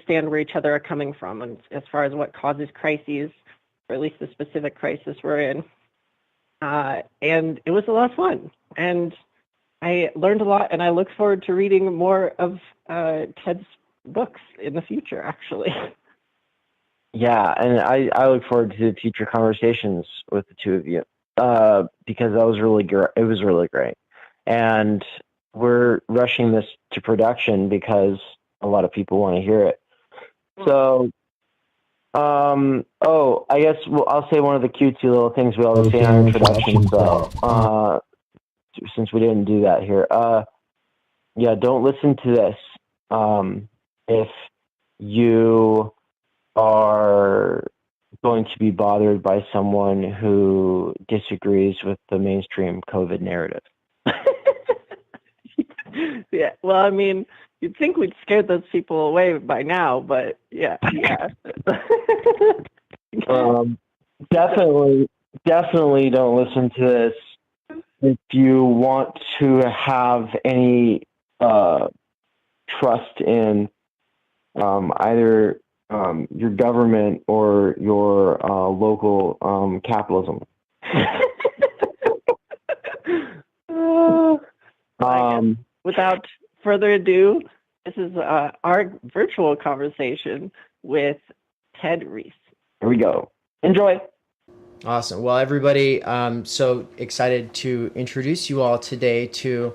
understand where each other are coming from, and as far as what causes crises, or at least the specific crisis we're in. And it was a lot of fun, and I learned a lot, and I look forward to reading more of Ted's books in the future, actually. Yeah, and I look forward to future conversations with the two of you because that was really great. It was really great, and we're rushing this to production because a lot of people want to hear it. So, I guess I'll say one of the cutesy little things we always say in our introductions, though, since we didn't do that here. Yeah, don't listen to this if you are going to be bothered by someone who disagrees with the mainstream COVID narrative. Yeah, well, I mean, you'd think we'd scared those people away by now, but yeah. Definitely don't listen to this if you want to have any trust in either your government or your local capitalism. Without further ado, this is our virtual conversation with Ted Reese. Here we go. Enjoy. Awesome. Well, everybody, I'm so excited to introduce you all today to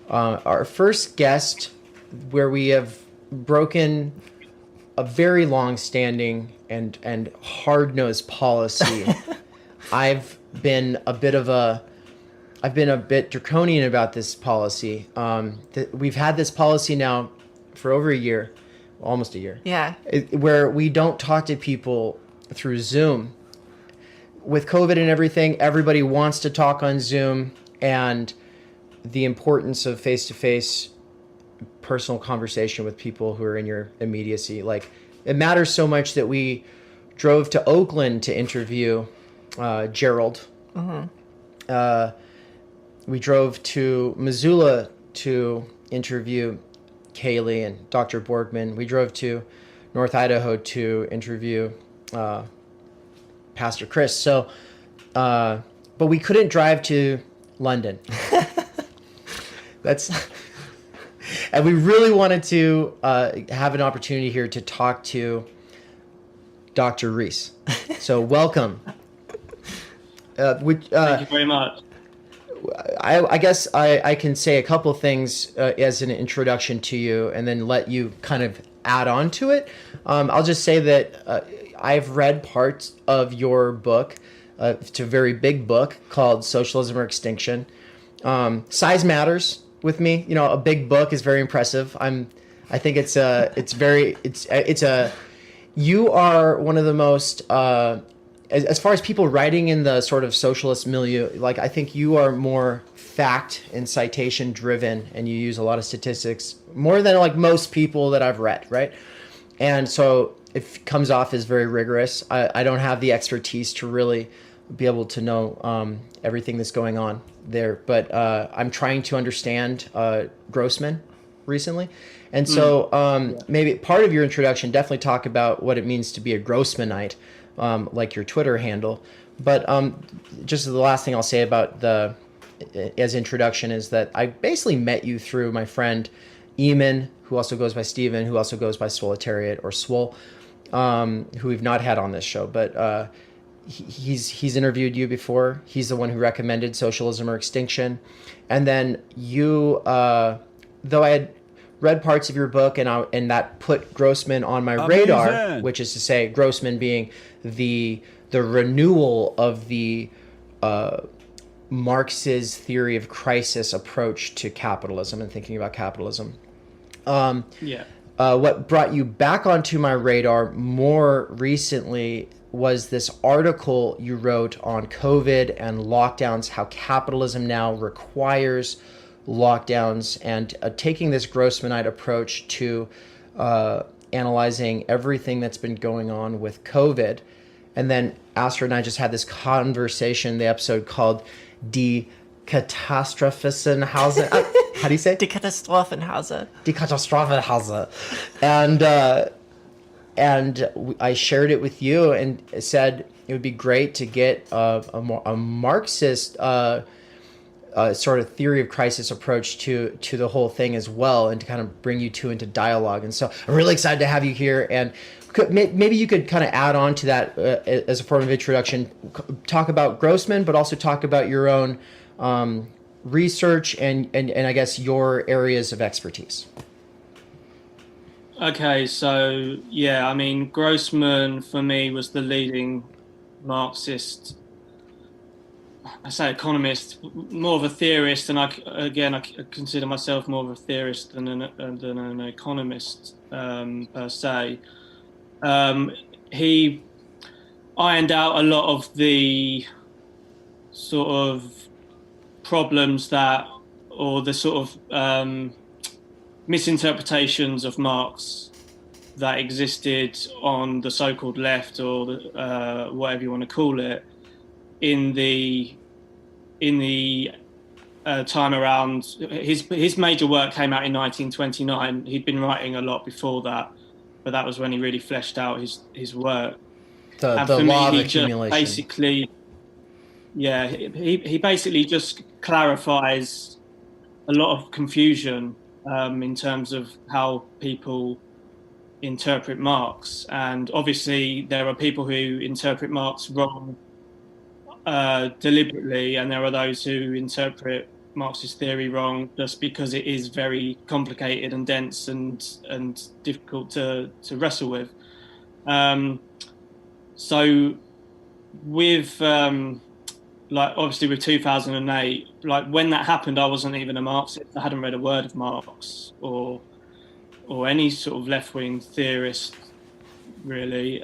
our first guest, where we have broken a very long-standing and hard-nosed policy. I've been a bit draconian about this policy. We've had this policy now for over a year, almost a year. Yeah. Where we don't talk to people through Zoom. With COVID and everything, everybody wants to talk on Zoom, and the importance of face-to-face personal conversation with people who are in your immediacy. Like, it matters so much that we drove to Oakland to interview Gerald. Mm-hmm. We drove to Missoula to interview Kaylee and Dr. Borgman. We drove to North Idaho to interview Pastor Chris. So, but we couldn't drive to London. And we really wanted to have an opportunity here to talk to Dr. Reese. So welcome. Thank you very much. I guess I can say a couple things as an introduction to you, and then let you kind of add on to it. I'll just say that I've read parts of your book. It's a very big book called Socialism or Extinction. Size matters with me. You know, a big book is very impressive. I think you are one of the most as far as people writing in the sort of socialist milieu, like, I think you are more fact and citation driven, and you use a lot of statistics more than like most people that I've read, right? And so it comes off as very rigorous. I don't have the expertise to really be able to know everything that's going on there, but I'm trying to understand Grossman recently. And so maybe part of your introduction, definitely talk about what it means to be a Grossmanite, like your Twitter handle. But just the last thing I'll say about as introduction is that I basically met you through my friend Eamon, who also goes by Steven, who also goes by Swoletariat or Swole, who we've not had on this show, but he's interviewed you before. He's the one who recommended Socialism or Extinction. And then you, though I had read parts of your book, and that put Grossman on my radar, which is to say Grossman being the renewal of the Marx's theory of crisis approach to capitalism and thinking about capitalism. What brought you back onto my radar more recently was this article you wrote on COVID and lockdowns, how capitalism now requires lockdowns, and taking this Grossmanite approach to analyzing everything that's been going on with COVID. And then Astrid and I just had this conversation, the episode called Die Katastrophenhausen. How do you say it? Die Katastrophenhausen. Die Katastrophenhausen. And I shared it with you and said it would be great to get a Marxist sort of theory of crisis approach to the whole thing as well, and to kind of bring you two into dialogue. And so I'm really excited to have you here. And maybe you could kind of add on to that as a form of introduction, talk about Grossman, but also talk about your own research and I guess your areas of expertise. Okay, so yeah, I mean, Grossman for me was the leading Marxist, I say economist, more of a theorist, and I consider myself more of a theorist than an economist per se. He ironed out a lot of the sort of problems or the sort of misinterpretations of Marx that existed on the so-called left, or whatever you want to call it, in the time around his major work came out in 1929. He'd been writing a lot before that, but that was when he really fleshed out his work. The law of accumulation. He basically just clarifies a lot of confusion in terms of how people interpret Marx. And obviously there are people who interpret Marx wrong deliberately, and there are those who interpret Marxist theory wrong just because it is very complicated and dense and difficult to wrestle with. So with obviously with 2008, like when that happened, I wasn't even a Marxist. I hadn't read a word of Marx or any sort of left-wing theorist, really.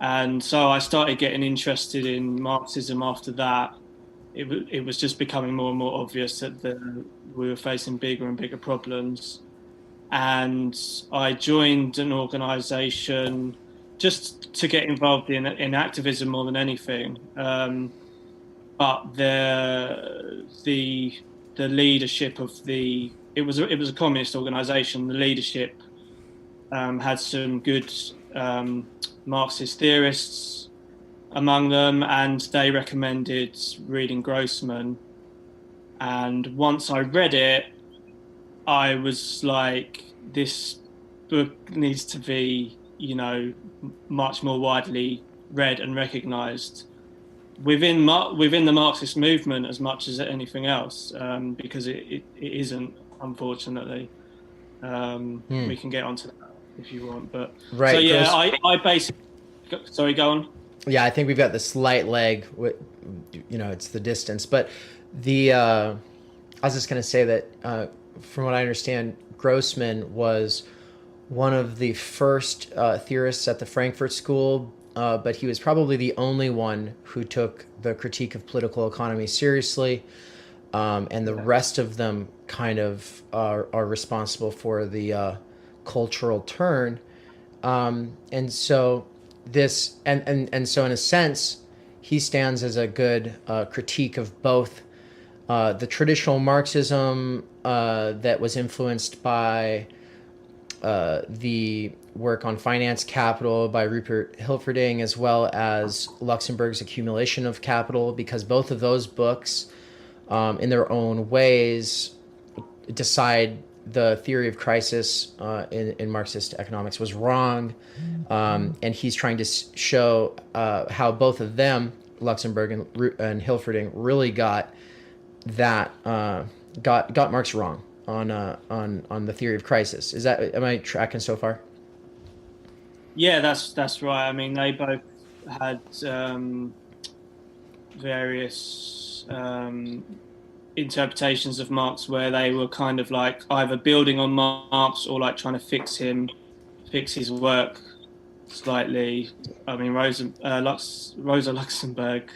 And so I started getting interested in Marxism after that. It was just becoming more and more obvious that we were facing bigger and bigger problems. And I joined an organization just to get involved in activism more than anything. But the leadership of it was a communist organization. The leadership had some good Marxist theorists among them, and they recommended reading Grossman. And once I read it, I was like, this book needs to be, much more widely read and recognized within the Marxist movement as much as anything else, because it isn't, unfortunately. We can get onto that if you want, but right. So yeah, I basically. Sorry, go on. Yeah, I think we've got the slight leg. It's the distance, but I was just going to say that from what I understand, Grossman was one of the first theorists at the Frankfurt School, but he was probably the only one who took the critique of political economy seriously, and the rest of them kind of are responsible for the cultural turn, and so this and so in a sense, he stands as a good critique of both the traditional Marxism that was influenced by the work on finance capital by Rupert Hilferding, as well as Luxemburg's Accumulation of Capital, because both of those books, in their own ways, decide the theory of crisis in Marxist economics was wrong. And he's trying to show how both of them, Luxemburg and Hilferding, really got Marx wrong on the theory of crisis. Am I tracking so far? Yeah, that's right. I mean, they both had various interpretations of Marx where they were kind of like either building on Marx or like trying to fix his work slightly. I mean, Rosa Luxemburg,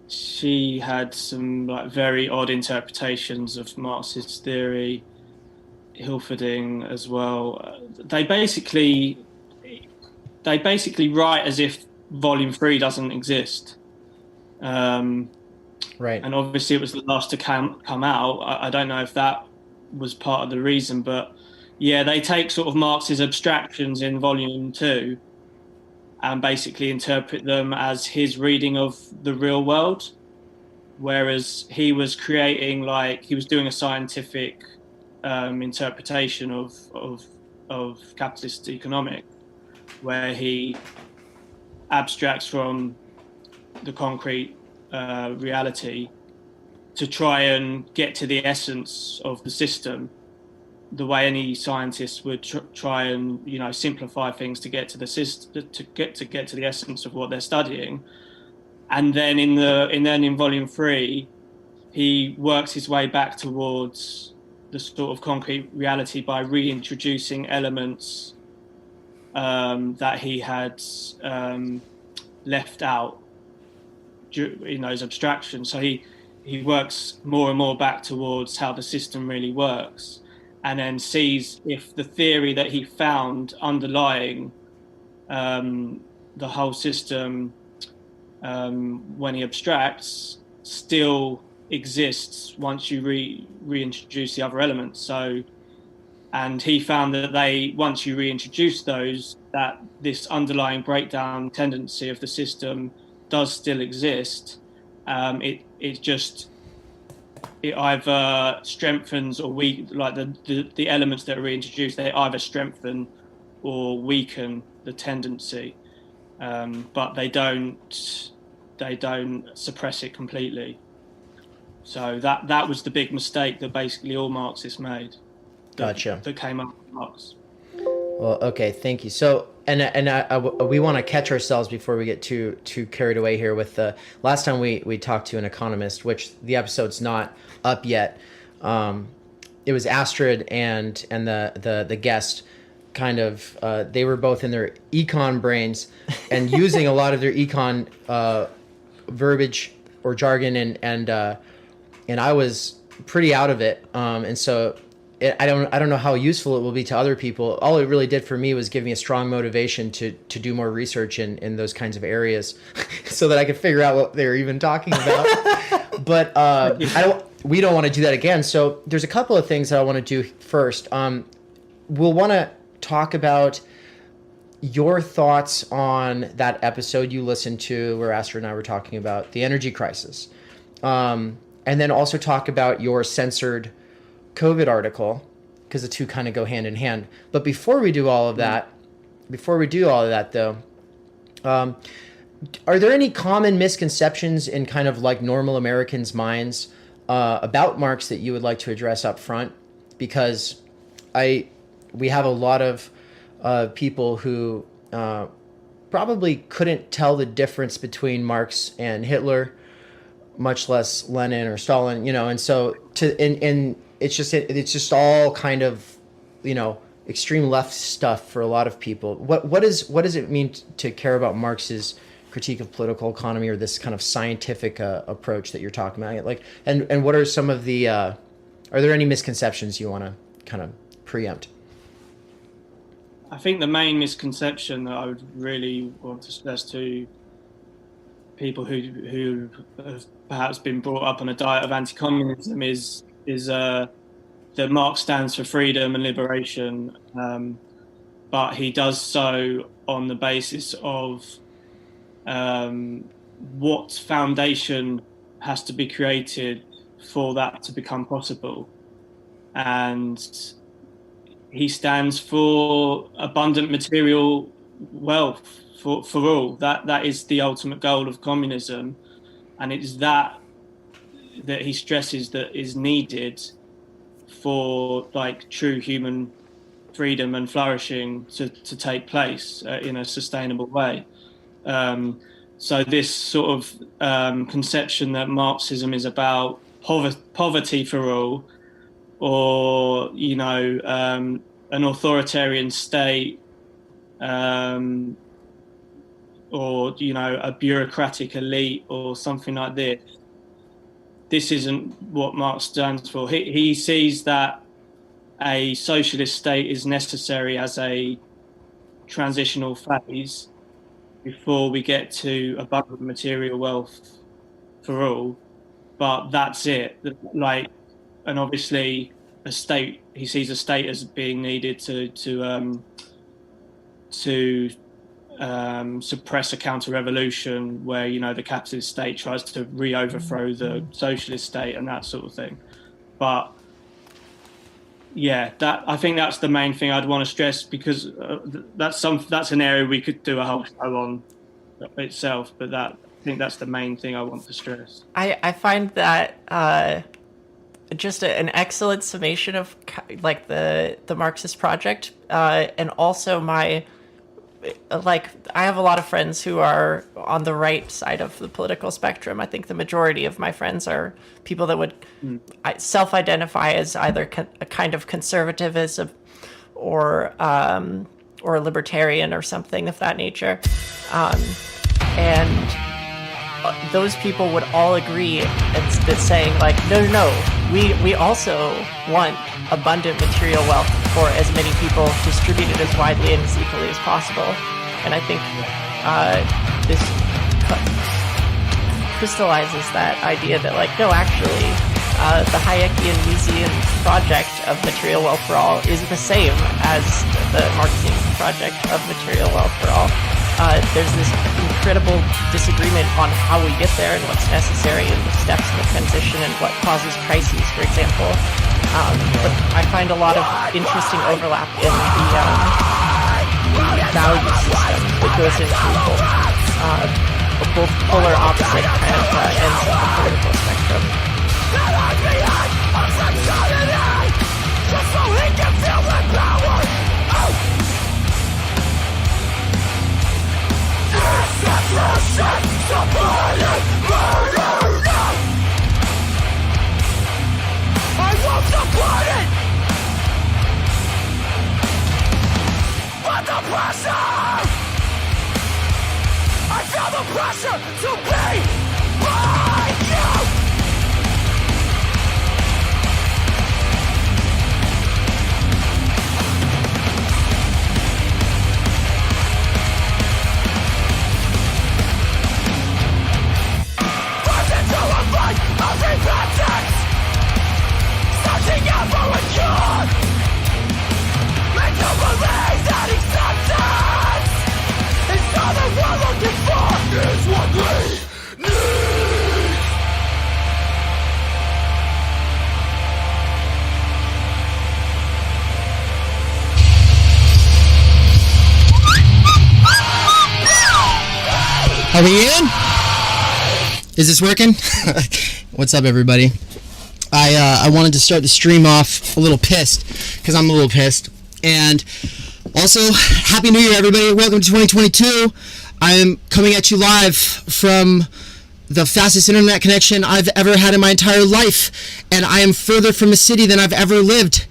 she had some like very odd interpretations of Marxist theory. Hilferding as well. They basically write as if Volume 3 doesn't exist. Right. And obviously it was the last to come out. I don't know if that was part of the reason. But yeah, they take sort of Marx's abstractions in volume 2 and basically interpret them as his reading of the real world, whereas he was creating, like, he was doing a scientific interpretation of capitalist economics, where he abstracts from the concrete reality to try and get to the essence of the system, the way any scientist would try and, you know, simplify things to get to the system, to get to the essence of what they're studying. And then in volume 3, he works his way back towards the sort of concrete reality by reintroducing elements that he had left out in those abstractions. So he works more and more back towards how the system really works, and then sees if the theory that he found underlying the whole system when he abstracts still exists once you reintroduce the other elements. So, and he found that once you reintroduce those, that this underlying breakdown tendency of the system does still exist. It either strengthens or like the elements that are reintroduced, they either strengthen or weaken the tendency, but they don't suppress it completely. So that was the big mistake that basically all Marxists made. Gotcha. That came up with Marx. Well, okay, thank you. So, we want to catch ourselves before we get too carried away here with the last time we talked to an economist, which the episode's not up yet. It was Astrid and the guest. Kind of, they were both in their econ brains and using a lot of their econ verbiage or jargon, and I was pretty out of it, and so. I don't know how useful it will be to other people. All it really did for me was give me a strong motivation to do more research in those kinds of areas so that I could figure out what they were even talking about. But we don't want to do that again. So there's a couple of things that I want to do first. We'll want to talk about your thoughts on that episode you listened to where Astrid and I were talking about the energy crisis. And then also talk about your censored COVID article, because the two kind of go hand in hand. But before we do all of that, though, are there any common misconceptions in kind of like normal Americans' minds about Marx that you would like to address up front? Because we have a lot of people who probably couldn't tell the difference between Marx and Hitler, much less Lenin or Stalin, you know, and so it's just all kind of, you know, extreme left stuff for a lot of people. What does it mean to care about Marx's critique of political economy, or this kind of scientific approach that you're talking about? Like, and what are some of the are there any misconceptions you want to kind of preempt? I think the main misconception that I would really want to stress to people who have perhaps been brought up on a diet of anti-communism is that Marx stands for freedom and liberation, but he does so on the basis of what foundation has to be created for that to become possible. And he stands for abundant material wealth for all. That is the ultimate goal of communism, and it is that he stresses that is needed for like true human freedom and flourishing to take place in a sustainable way. So this sort of conception that Marxism is about poverty for all, or, you know, an authoritarian state, or, you know, a bureaucratic elite or something like this. This isn't what Marx stands for. He sees that a socialist state is necessary as a transitional phase before we get to abundant material wealth for all. But that's it. Like, and obviously a state. He sees a state as being needed to suppress a counter-revolution where, you know, the capitalist state tries to re-overthrow the socialist state and that sort of thing. But yeah, I think that's the main thing I'd want to stress, because that's an area we could do a whole show on itself. But I think that's the main thing I want to stress. I find that just an excellent summation of like the Marxist project, and also I have a lot of friends who are on the right side of the political spectrum. I think the majority of my friends are people that would self-identify as either a kind of conservatism or libertarian or something of that nature. And those people would all agree at saying, like, no, we also want abundant material wealth for as many people, distributed as widely and as equally as possible. And I think this crystallizes that idea that, like, no, actually, the Hayekian Miesian project of material wealth for all is the same as the Marxian project of material wealth for all. There's this incredible disagreement on how we get there and what's necessary and the steps in the transition and what causes crises, for example. But I find a lot of interesting overlap in the value system that goes into both polar opposite kind of ends of the political spectrum. Just so he can feel the power. Deception, supported murder. I won't support it. But the pressure, I feel the pressure to be like you. Of repentance, searching out for a cure. Make you believe that acceptance is all that we're looking for, is what we need. Are we in? Is this working? What's up, everybody? I wanted to start the stream off a little pissed, because I'm a little pissed. And also, Happy New Year, everybody. Welcome to 2022. I am coming at you live from the fastest internet connection I've ever had in my entire life. And I am further from a city than I've ever lived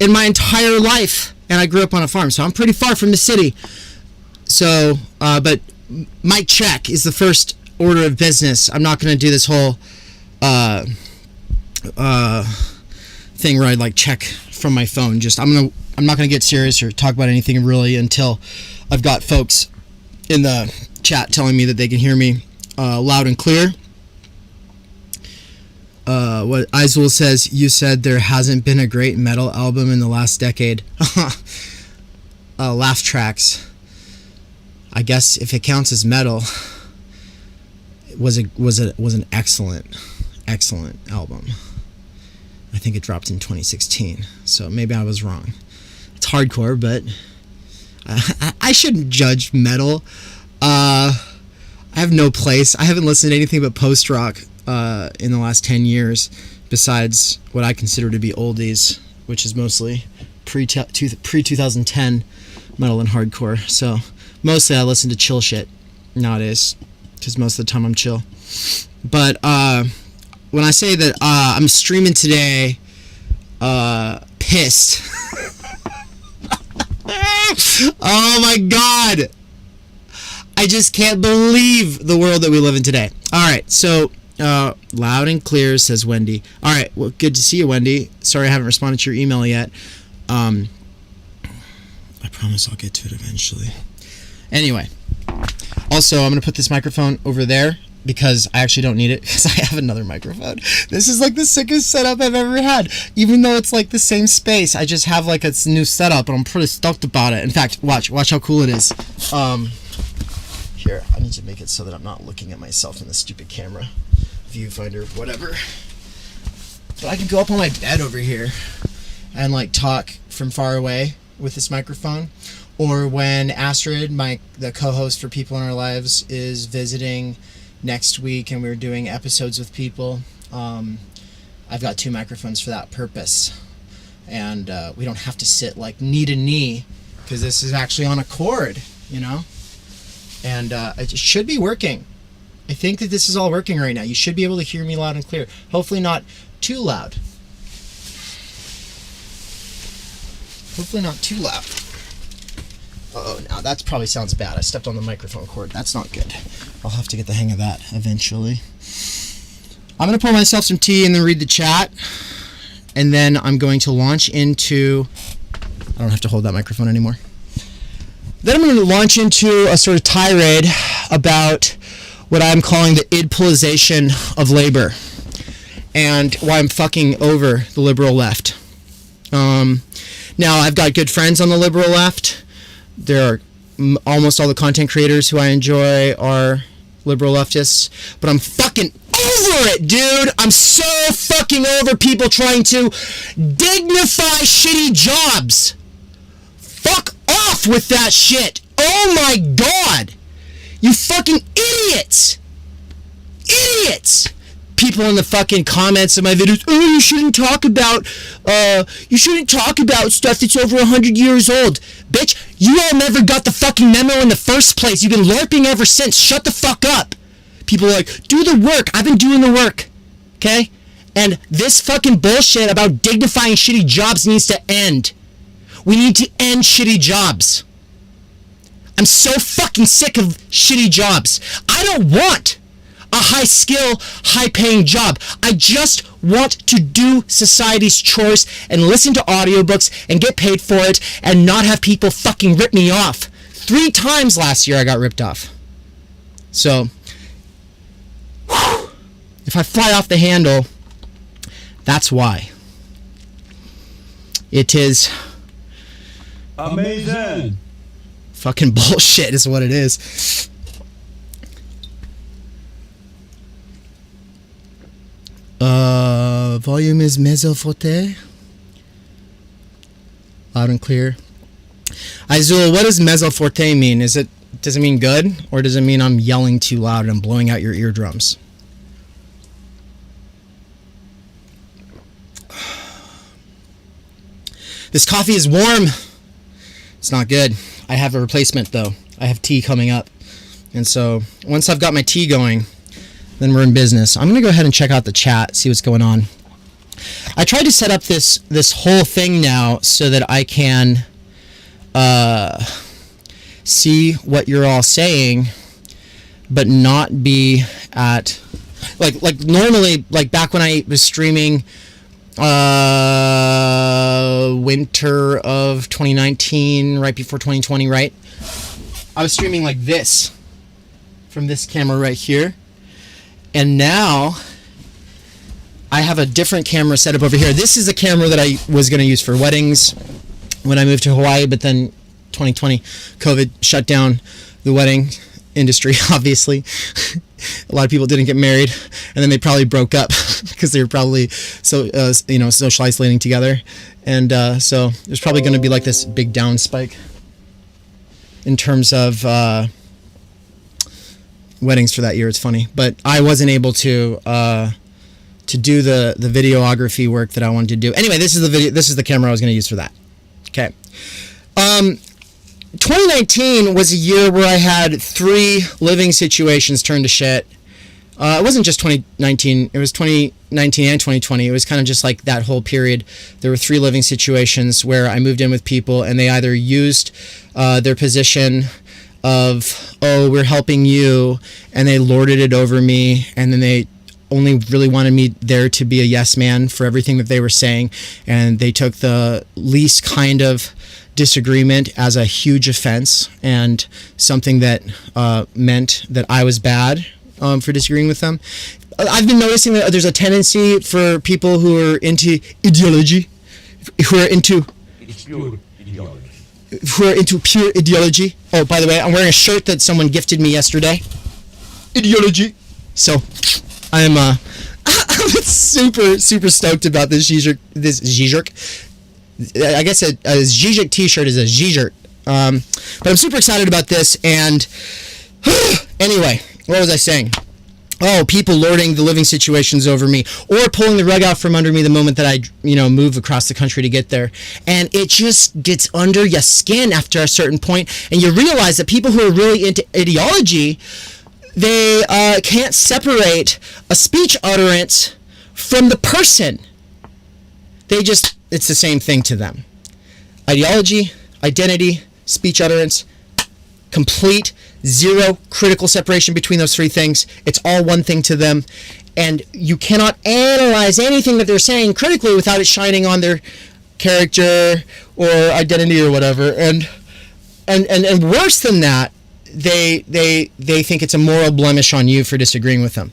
in my entire life. And I grew up on a farm, so I'm pretty far from the city. So, but mic check is the first order of business. I'm not going to do this whole thing where I like check from my phone. Just I'm not going to get serious or talk about anything really until I've got folks in the chat telling me that they can hear me loud and clear. What Iswell says, you said there hasn't been a great metal album in the last decade. Laugh tracks. I guess if it counts as metal, was an excellent album. I think it dropped in 2016, so maybe I was wrong. It's hardcore, but I shouldn't judge metal. I have no place. I haven't listened to anything but post-rock in the last 10 years, besides what I consider to be oldies, which is mostly pre-2010 metal and hardcore. So mostly I listen to chill shit nowadays, because most of the time I'm chill. But when I say that I'm streaming today pissed. Oh my god, I just can't believe the world that we live in today. Alright, so loud and clear, says Wendy. Alright, well, good to see you, Wendy. Sorry I haven't responded to your email yet. I promise I'll get to it eventually. Anyway, also I'm going to put this microphone over there because I actually don't need it because I have another microphone. This is like the sickest setup I've ever had. Even though it's like the same space, I just have like a new setup and I'm pretty stoked about it. In fact, watch how cool it is. Here, I need to make it so that I'm not looking at myself in the stupid camera viewfinder, whatever. But I can go up on my bed over here and like talk from far away with this microphone. Or when Astrid, the co-host for People in Our Lives, is visiting next week and we're doing episodes with people, I've got 2 microphones for that purpose. And we don't have to sit like knee to knee because this is actually on a cord, you know? And it should be working. I think that this is all working right now. You should be able to hear me loud and clear. Hopefully not too loud. Hopefully not too loud. Uh-oh, now that probably sounds bad. I stepped on the microphone cord. That's not good. I'll have to get the hang of that eventually. I'm going to pour myself some tea and then read the chat. And then I'm going to launch into... I don't have to hold that microphone anymore. Then I'm going to launch into a sort of tirade about what I'm calling the IDPOLization of labor. And why I'm fucking over the liberal left. Now, I've got good friends on the liberal left. There are almost all the content creators who I enjoy are liberal leftists, but I'm fucking over it, dude. I'm so fucking over people trying to dignify shitty jobs. Fuck off with that shit. Oh my God. You fucking idiots. Idiots. People in the fucking comments of my videos, oh, you shouldn't talk about stuff that's over 100 years old. Bitch, you all never got the fucking memo in the first place. You've been LARPing ever since. Shut the fuck up. People are like, do the work. I've been doing the work. Okay? And this fucking bullshit about dignifying shitty jobs needs to end. We need to end shitty jobs. I'm so fucking sick of shitty jobs. I don't want a high-skill, high-paying job. I just want to do society's chores and listen to audiobooks and get paid for it and not have people fucking rip me off. 3 times last year I got ripped off. So, if I fly off the handle, that's why. It is... amazing. Fucking bullshit is what it is. Volume is mezzo forte. Loud and clear. Izul, what does mezzo forte mean? Does it mean good, or does it mean I'm yelling too loud and I'm blowing out your eardrums? This coffee is warm. It's not good. I have a replacement though. I have tea coming up. And so once I've got my tea going, then we're in business. I'm going to go ahead and check out the chat, see what's going on. I tried to set up this whole thing now so that I can see what you're all saying, but not be at like normally, like back when I was streaming winter of 2019, right before 2020, right? I was streaming like this from this camera right here. And now I have a different camera set up over here. This is a camera that I was going to use for weddings when I moved to Hawaii, but then 2020 COVID shut down the wedding industry, obviously. A lot of people didn't get married, and then they probably broke up because they were probably social isolating together. And so there's probably going to be like this big down spike in terms of weddings for that year. It's funny, but I wasn't able to do the videography work that I wanted to do. Anyway, this is the video. This is the camera I was going to use for that. Okay. 2019 was a year where I had 3 living situations turn to shit. It wasn't just 2019. It was 2019 and 2020. It was kind of just like that whole period. There were 3 living situations where I moved in with people and they either used their position of, oh, we're helping you, and they lorded it over me, and then they only really wanted me there to be a yes man for everything that they were saying, and they took the least kind of disagreement as a huge offense and something that meant that I was bad for disagreeing with them. I've been noticing that there's a tendency for people who are into ideology, who are into pure ideology. Oh, by the way, I'm wearing a shirt that someone gifted me yesterday. Ideology. So, I'm super stoked about this Zizek. I guess a Zizek t-shirt is a Zizek. But I'm super excited about this, and anyway, what was I saying? Oh, people lording the living situations over me, or pulling the rug out from under me the moment that I, move across the country to get there. And it just gets under your skin after a certain point, and you realize that people who are really into ideology, they can't separate a speech utterance from the person. It's the same thing to them. Ideology, identity, speech utterance, complete zero critical separation between those three things. It's all one thing to them, and you cannot analyze anything that they're saying critically without it shining on their character or identity or whatever. And worse than that, they think it's a moral blemish on you for disagreeing with them.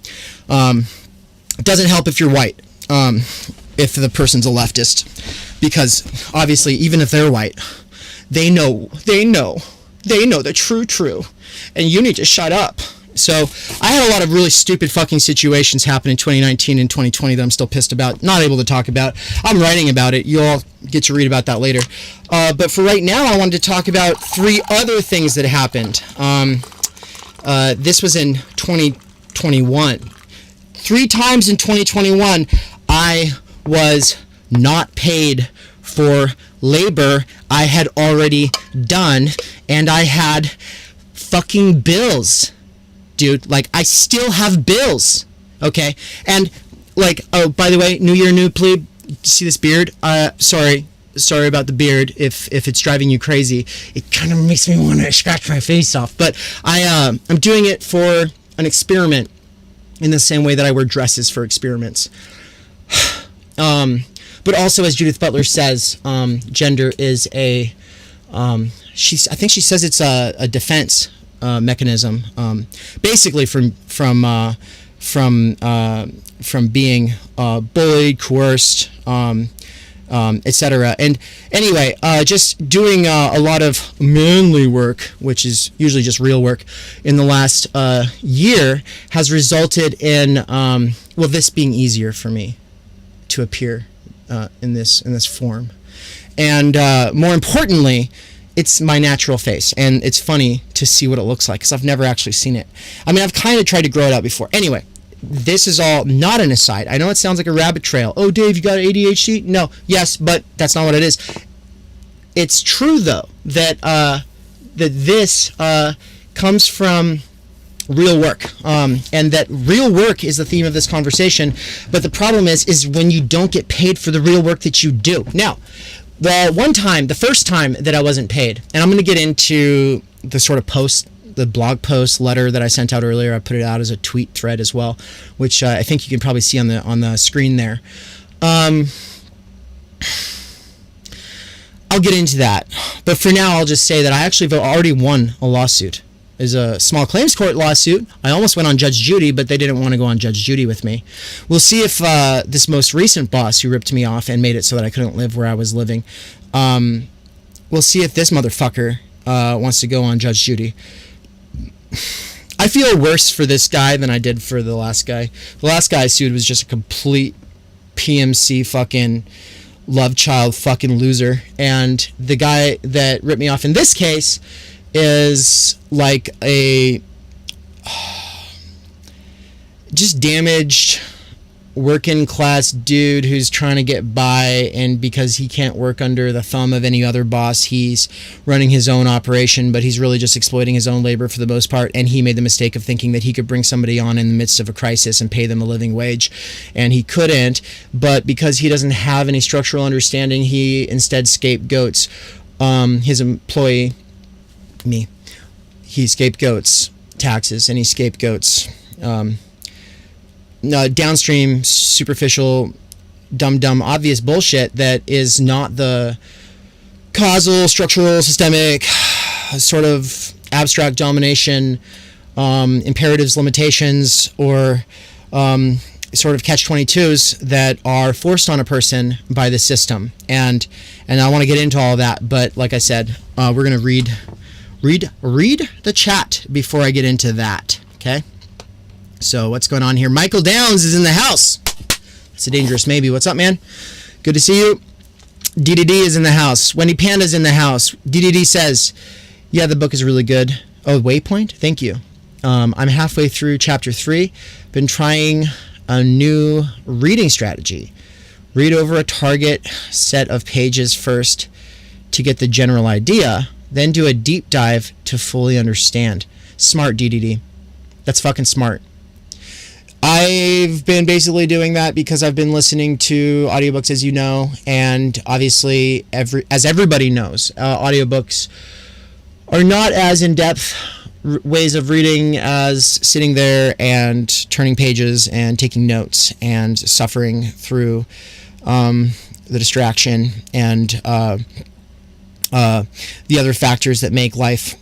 It doesn't help if you're white, if the person's a leftist, because obviously even if they're white, they know the true, and you need to shut up. So I had a lot of really stupid fucking situations happen in 2019 and 2020 that I'm still pissed about, not able to talk about. I'm writing about it. You'll all get to read about that later. But for right now, I wanted to talk about 3 other things that happened. This was in 2021. 3 times in 2021, I was not paid for labor I had already done, and I had fucking bills, dude. Like, I still have bills, okay? And, like, oh, by the way, new year, new plebe, see this beard? Sorry about the beard if it's driving you crazy. It kind of makes me want to scratch my face off, but I'm doing it for an experiment in the same way that I wear dresses for experiments. But also, as Judith Butler says, gender is I think she says it's a defense mechanism, basically from being bullied, coerced, etc. And anyway, just doing a lot of manly work, which is usually just real work, in the last year has resulted in this being easier for me to appear in this form, and more importantly, it's my natural face, and it's funny to see what it looks like because I've never actually seen it. I mean, I've kind of tried to grow it out before. Anyway, this is all not an aside. I know it sounds like a rabbit trail. Oh, Dave, you got ADHD? No, yes, but that's not what it is. It's true though that this comes from real work, and that real work is the theme of this conversation. But the problem is when you don't get paid for the real work that you do. Now, the first time that I wasn't paid, and I'm going to get into the sort of the blog post letter that I sent out earlier. I put it out as a tweet thread as well, which I think you can probably see on the screen there. I'll get into that, but for now I'll just say that I actually already won a lawsuit. Is a small claims court lawsuit. I almost went on Judge Judy, but they didn't want to go on Judge Judy with me. We'll see if this most recent boss who ripped me off and made it so that I couldn't live where I was living, we'll see if this motherfucker wants to go on Judge Judy. I feel worse for this guy than I did for the last guy. The last guy I sued was just a complete PMC fucking love child fucking loser. And the guy that ripped me off in this case is like a just damaged working class dude who's trying to get by, and because he can't work under the thumb of any other boss, he's running his own operation, but he's really just exploiting his own labor for the most part. And he made the mistake of thinking that he could bring somebody on in the midst of a crisis and pay them a living wage, and he couldn't. But because he doesn't have any structural understanding, he instead scapegoats his employee, me. He scapegoats taxes, and he scapegoats downstream, superficial, dumb, obvious bullshit that is not the causal, structural, systemic, sort of abstract domination imperatives, limitations, or sort of catch-22s that are forced on a person by the system. And I want to get into all that, but like I said, we're going to read the chat before I get into that, okay? So what's going on here? Michael Downs is in the house. It's a dangerous maybe. What's up, man? Good to see you. DDD is in the house. Wendy Panda's in the house. DDD says, yeah, the book is really good. Oh, Waypoint? Thank you. I'm halfway through chapter 3. Been trying a new reading strategy. Read over a target set of pages first to get the general idea, then do a deep dive to fully understand. Smart, DDD. That's fucking smart. I've been basically doing that because I've been listening to audiobooks, as you know, and obviously, as everybody knows, audiobooks are not as in-depth ways of reading as sitting there and turning pages and taking notes and suffering through the distraction and the other factors that make life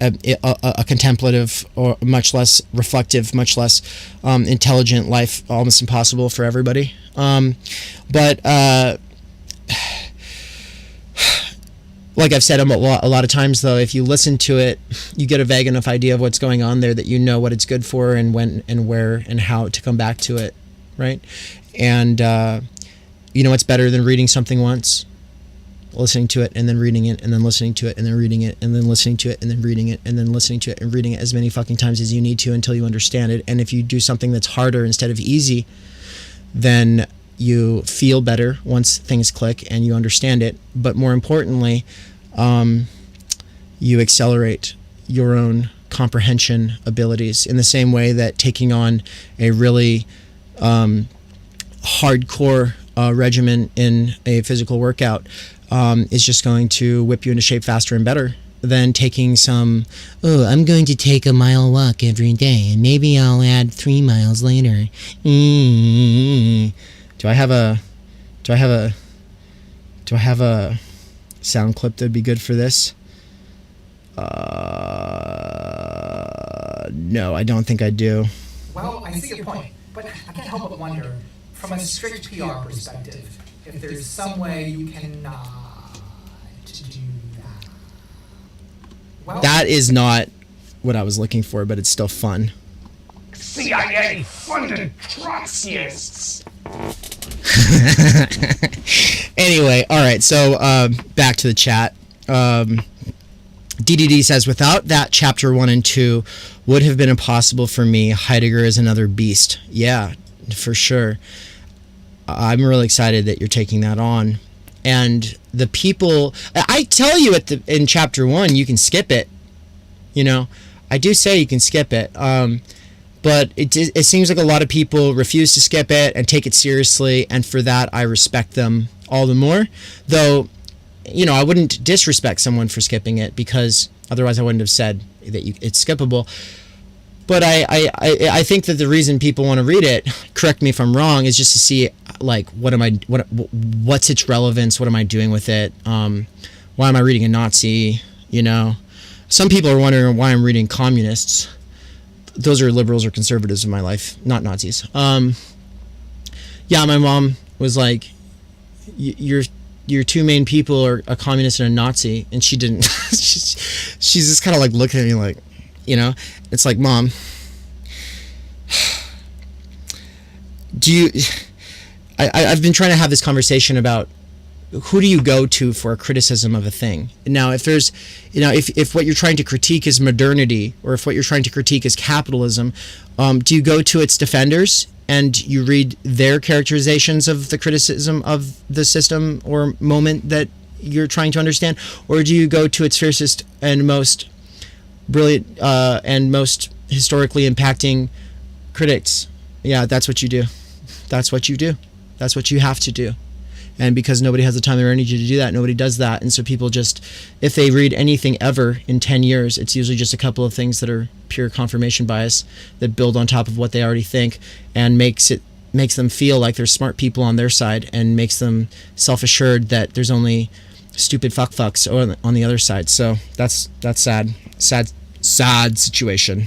a contemplative or much less reflective, much less intelligent life almost impossible for everybody. But like I've said a lot of times, though, if you listen to it, you get a vague enough idea of what's going on there that you know what it's good for and when and where and how to come back to it, right? And you know what's better than reading something once? Listening to it and then reading it and then listening to it and then reading it and then listening to it and then reading it and then listening to it and reading it as many fucking times as you need to until you understand it. And if you do something that's harder instead of easy, then you feel better once things click and you understand it. But more importantly, you accelerate your own comprehension abilities in the same way that taking on a really hardcore regimen in a physical workout is just going to whip you into shape faster and better than taking some, I'm going to take a mile walk every day and maybe I'll add 3 miles later. Do I have a sound clip that'd be good for this? No, I don't think I do. Well, I see your point, but I can't help but wonder, from a strict PR perspective, if there's some way you can not do that. Well, That is not what I was looking for, but it's still fun. CIA-funded Trotskyists! Anyway, all right, so back to the chat. DDD says, without that chapter 1 and 2 would have been impossible for me. Heidegger is another beast. Yeah, for sure. I'm really excited that you're taking that on. And the people, I tell you in chapter 1, you can skip it. You know, I do say you can skip it. But it seems like a lot of people refuse to skip it and take it seriously, and for that I respect them all the more. Though, you know, I wouldn't disrespect someone for skipping it because otherwise I wouldn't have said that it's skippable. But I think that the reason people want to read it, correct me if I'm wrong, is just to see like what's its relevance, what am I doing with it, why am I reading a Nazi, you know? Some people are wondering why I'm reading communists. Those are liberals or conservatives in my life, not Nazis. Yeah, my mom was like, your two main people are a communist and a Nazi, and she didn't. she's just kind of like looking at me like, you know, it's like, Mom, I've been trying to have this conversation about who do you go to for a criticism of a thing. Now, if there's, you know, if what you're trying to critique is modernity, or if what you're trying to critique is capitalism, do you go to its defenders and you read their characterizations of the criticism of the system or moment that you're trying to understand, or do you go to its fiercest and most brilliant and most historically impacting critics? Yeah, that's what you do. That's what you do. That's what you have to do. And because nobody has the time or energy to do that, nobody does that. And so people just, if they read anything ever in 10 years, it's usually just a couple of things that are pure confirmation bias that build on top of what they already think and makes them feel like there's smart people on their side and makes them self-assured that there's only stupid fucks on the other side. So that's sad situation.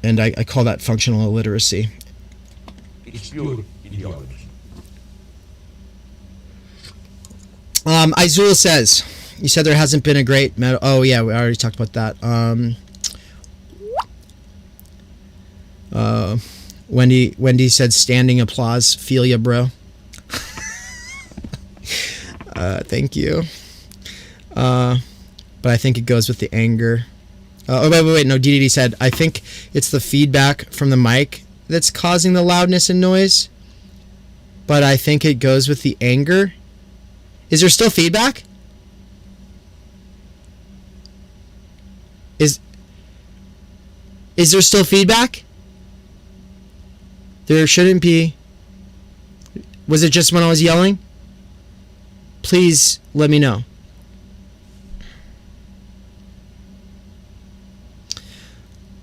And I call that functional illiteracy. It's pure ideology. Izul says, you said there hasn't been a great metal. Oh yeah, we already talked about that. Wendy said standing applause. Feel ya, bro. Thank you. But I think it goes with the anger. Oh, wait. No, DDD said, I think it's the feedback from the mic that's causing the loudness and noise. But I think it goes with the anger. Is there still feedback? Is there still feedback? There shouldn't be. Was it just when I was yelling? Please let me know.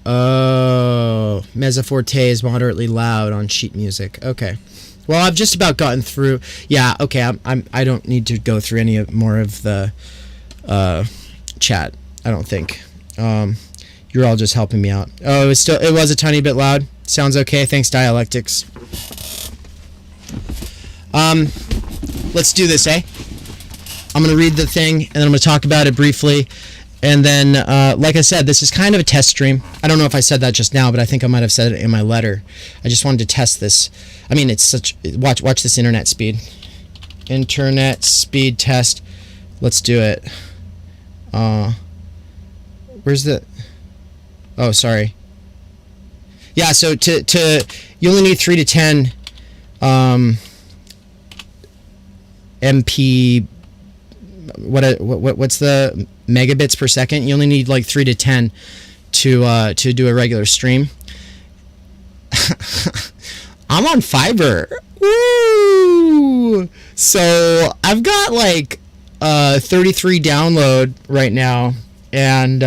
Oh, Mezza Forte is moderately loud on sheet music. Okay. Well, I've just about gotten through. Yeah, okay. I don't need to go through any more of the chat. I don't think. You're all just helping me out. Oh, it was a tiny bit loud. Sounds okay. Thanks, Dialectics. Let's do this, eh? I'm gonna read the thing and then I'm gonna talk about it briefly. And then, like I said, this is kind of a test stream. I don't know if I said that just now, but I think I might have said it in my letter. I just wanted to test this. I mean, it's such... Watch this internet speed. Internet speed test. Let's do it. Where's the... Oh, sorry. Yeah, so to you only need 3 to 10 MP... What's the megabits per second? You only need like 3 to 10 to do a regular stream. I'm on fiber. Woo! So I've got like 33 download right now, and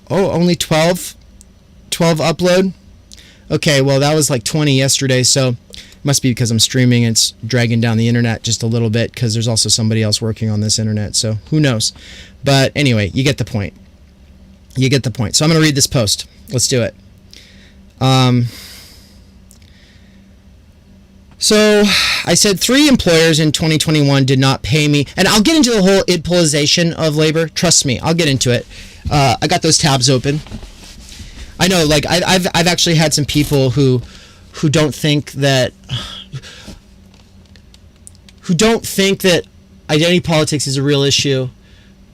only 12 upload. Okay, well that was like 20 yesterday, so must be because I'm streaming. It's dragging down the internet just a little bit because there's also somebody else working on this internet, so who knows. But anyway, you get the point. You get the point. So I'm going to read this post. Let's do it. So I said 3 employers in 2021 did not pay me, and I'll get into the whole IDPOLization of labor. Trust me, I'll get into it. I got those tabs open. I know, like I've actually had some people who don't think that identity politics is a real issue,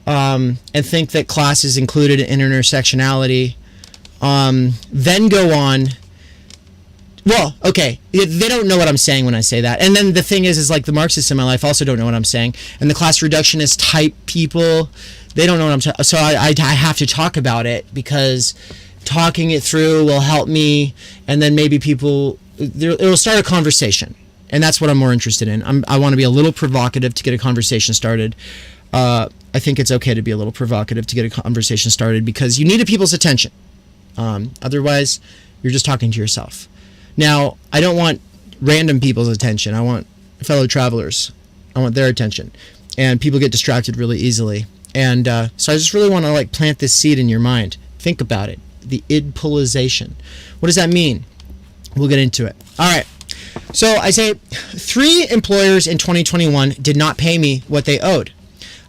and think that class is included in intersectionality, then go on. Well, okay, they don't know what I'm saying when I say that. And then the thing is like the Marxists in my life also don't know what I'm saying. And the class reductionist type people, they don't know what I'm saying. So I have to talk about it because talking it through will help me, and then maybe it'll start a conversation, and that's what I'm more interested in. I want to be a little provocative to get a conversation started. I think it's okay to be a little provocative to get a conversation started because you need people's attention. Otherwise, you're just talking to yourself. Now, I don't want random people's attention. I want fellow travelers. I want their attention, and people get distracted really easily. And so I just really want to like plant this seed in your mind. Think about it. The IDPOLization. What does that mean? We'll get into it. All right. So I say 3 employers in 2021 did not pay me what they owed.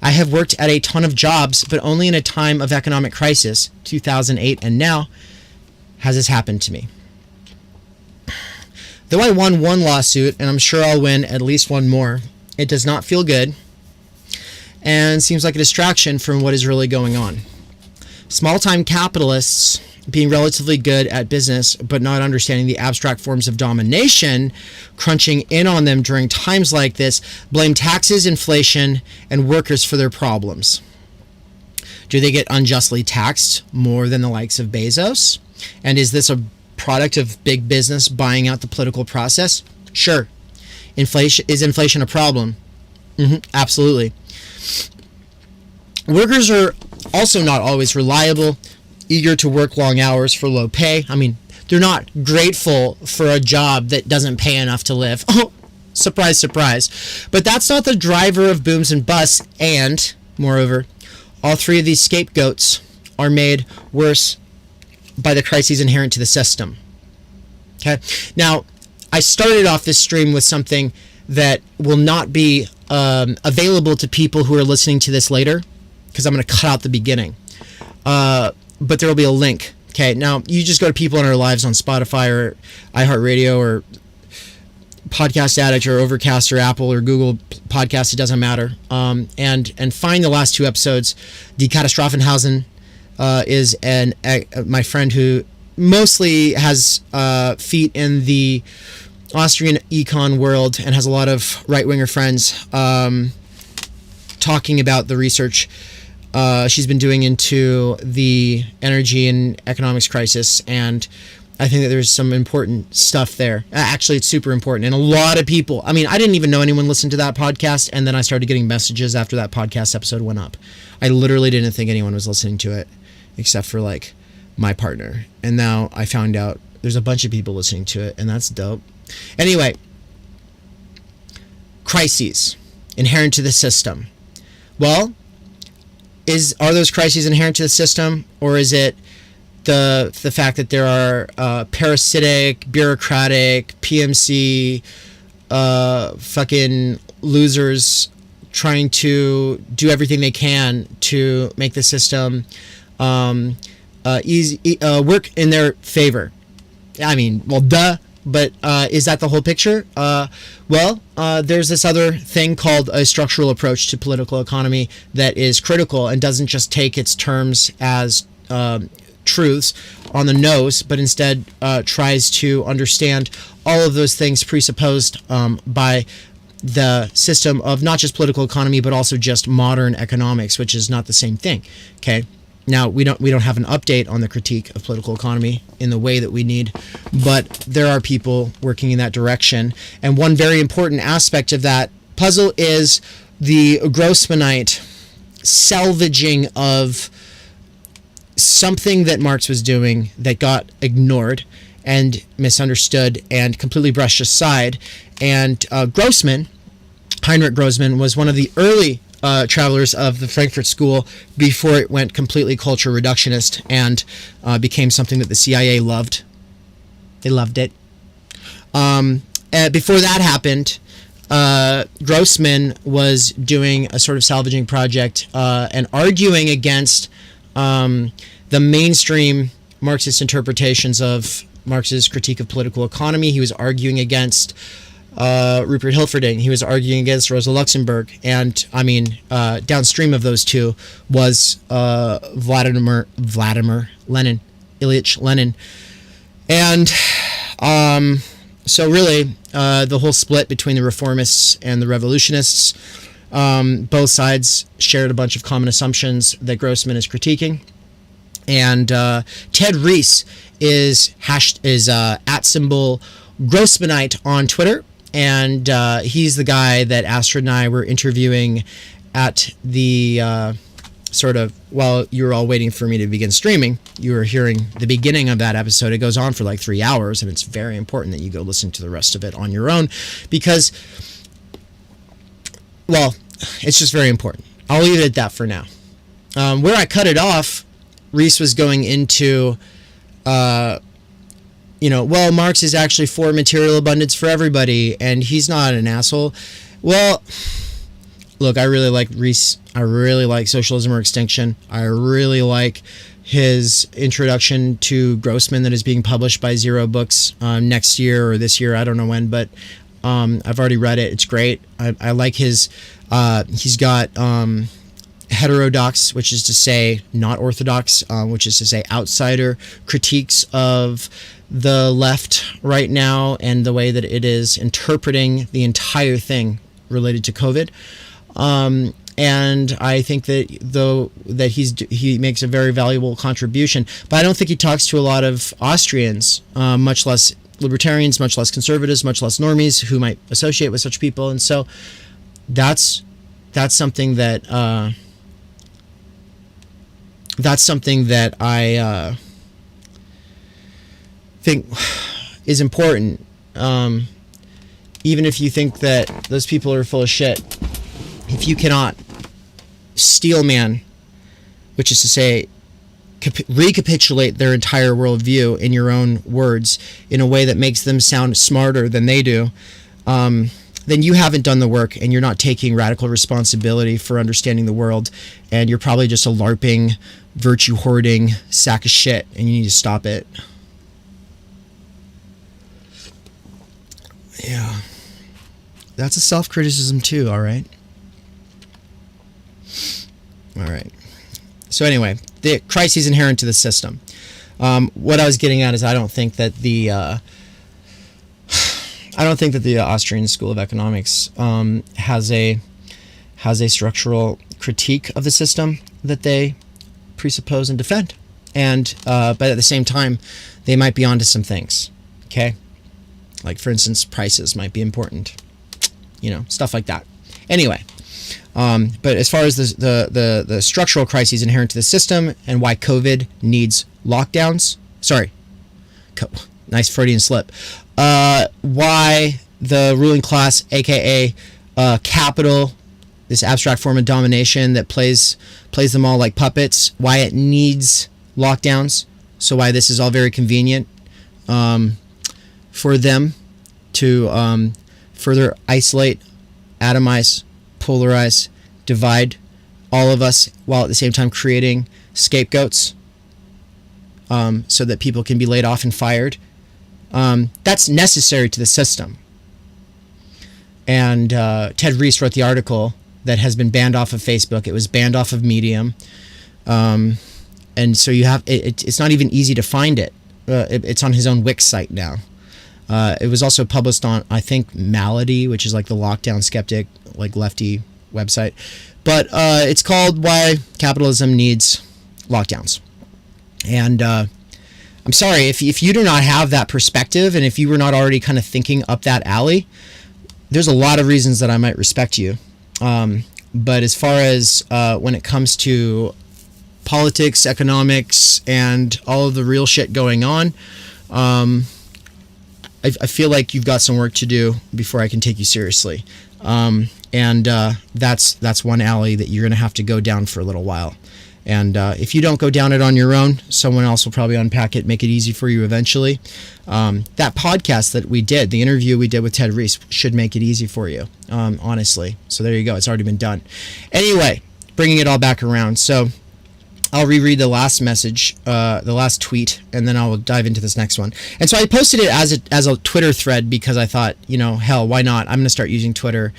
I have worked at a ton of jobs, but only in a time of economic crisis, 2008 and now, has this happened to me. Though I won 1 lawsuit, and I'm sure I'll win at least 1 more, it does not feel good and seems like a distraction from what is really going on. Small-time capitalists, being relatively good at business but not understanding the abstract forms of domination, crunching in on them during times like this, blame taxes, inflation, and workers for their problems. Do they get unjustly taxed more than the likes of Bezos? And is this a product of big business buying out the political process? Sure. Is inflation a problem? Absolutely. Workers are also not always reliable, eager to work long hours for low pay. I mean, they're not grateful for a job that doesn't pay enough to live. Oh, surprise, surprise. But that's not the driver of booms and busts. And, moreover, all 3 of these scapegoats are made worse by the crises inherent to the system. Okay. Now, I started off this stream with something that will not be available to people who are listening to this later, because I'm going to cut out the beginning. But there will be a link. Okay. Now, you just go to People in Our Lives on Spotify or iHeartRadio or Podcast Addict or Overcast or Apple or Google Podcast. It doesn't matter. And find the last 2 episodes. Die Katastrophenhausen is my friend who mostly has feet in the Austrian econ world and has a lot of right-winger friends talking about the research she's been doing into the energy and economics crisis, and I think that there's some important stuff there. Actually, it's super important, and a lot of people, I mean, I didn't even know anyone listened to that podcast, and then I started getting messages after that podcast episode went up. I literally didn't think anyone was listening to it, except for, like, my partner, and now I found out there's a bunch of people listening to it, and that's dope. Anyway, crises inherent to the system. Well, are those crises inherent to the system, or is it the fact that there are parasitic, bureaucratic, PMC, fucking losers trying to do everything they can to make the system work in their favor? I mean, well, duh. But is that the whole picture? There's this other thing called a structural approach to political economy that is critical and doesn't just take its terms as truths on the nose, but instead tries to understand all of those things presupposed by the system of not just political economy, but also just modern economics, which is not the same thing. Okay. Now, we don't have an update on the critique of political economy in the way that we need, but there are people working in that direction. And one very important aspect of that puzzle is the Grossmanite salvaging of something that Marx was doing that got ignored and misunderstood and completely brushed aside. And Heinrich Grossman, was one of the early travelers of the Frankfurt School before it went completely culture reductionist and became something that the CIA loved. They loved it. Before that happened, Grossman was doing a sort of salvaging project and arguing against the mainstream Marxist interpretations of Marx's critique of political economy. He was arguing against Rupert Hilferding. He was arguing against Rosa Luxemburg. And, I mean, downstream of those two was Vladimir Lenin, Ilyich Lenin. And so really, the whole split between the reformists and the revolutionists, both sides shared a bunch of common assumptions that Grossman is critiquing. And Ted Reese is @ symbol Grossmanite on Twitter. And he's the guy that Astrid and I were interviewing at the while you were all waiting for me to begin streaming. You were hearing the beginning of that episode. It goes on for like 3 hours, and it's very important that you go listen to the rest of it on your own because, well, it's just very important. I'll leave it at that for now. Where I cut it off, Reese was going into Marx is actually for material abundance for everybody, and he's not an asshole. Well, look, I really like Reese. I really like Socialism or Extinction. I really like his introduction to Grossman that is being published by Zero Books next year or this year. I don't know when, but I've already read it. It's great. I like his, he's got heterodox, which is to say not orthodox, which is to say outsider critiques of the left right now and the way that it is interpreting the entire thing related to COVID. And I think that he makes a very valuable contribution, but I don't think he talks to a lot of Austrians, much less libertarians, much less conservatives, much less normies who might associate with such people. And so that's something that I think is important. Even if you think that those people are full of shit, if you cannot steelman, which is to say recapitulate their entire worldview in your own words in a way that makes them sound smarter than they do, then you haven't done the work, and you're not taking radical responsibility for understanding the world, and you're probably just a LARPing, virtue hoarding sack of shit, and you need to stop it. Yeah. That's a self-criticism too, all right? All right. So anyway, the crises inherent to the system. What I was getting at is I don't think that the Austrian School of Economics has a structural critique of the system that they presuppose and defend, and but at the same time, they might be onto some things. Okay, like for instance, prices might be important. Stuff like that. Anyway. But as far as the structural crises inherent to the system and why COVID needs lockdowns, nice Freudian slip, why the ruling class, aka capital, this abstract form of domination that plays them all like puppets, why it needs lockdowns, so why this is all very convenient for them to further isolate, atomize, polarize, divide all of us, while at the same time creating scapegoats so that people can be laid off and fired. That's necessary to the system. And Ted Reese wrote the article that has been banned off of Facebook. It was banned off of Medium. And so you have it's not even easy to find it. It's on his own Wix site now. It was also published on, I think, Malady, which is like the lockdown skeptic, like lefty website. But it's called Why Capitalism Needs Lockdowns. And I'm sorry, if you do not have that perspective, and if you were not already kind of thinking up that alley, there's a lot of reasons that I might respect you. But as far as when it comes to politics, economics, and all of the real shit going on, I feel like you've got some work to do before I can take you seriously. And that's one alley that you're going to have to go down for a little while. And if you don't go down it on your own, someone else will probably unpack it, make it easy for you eventually. That podcast that we did, the interview we did with Ted Reese, should make it easy for you, honestly. So there you go. It's already been done. Anyway, bringing it all back around. So I'll reread the last message, the last tweet, and then I'll dive into this next one. And so I posted it as a Twitter thread because I thought, hell, why not? I'm going to start using Twitter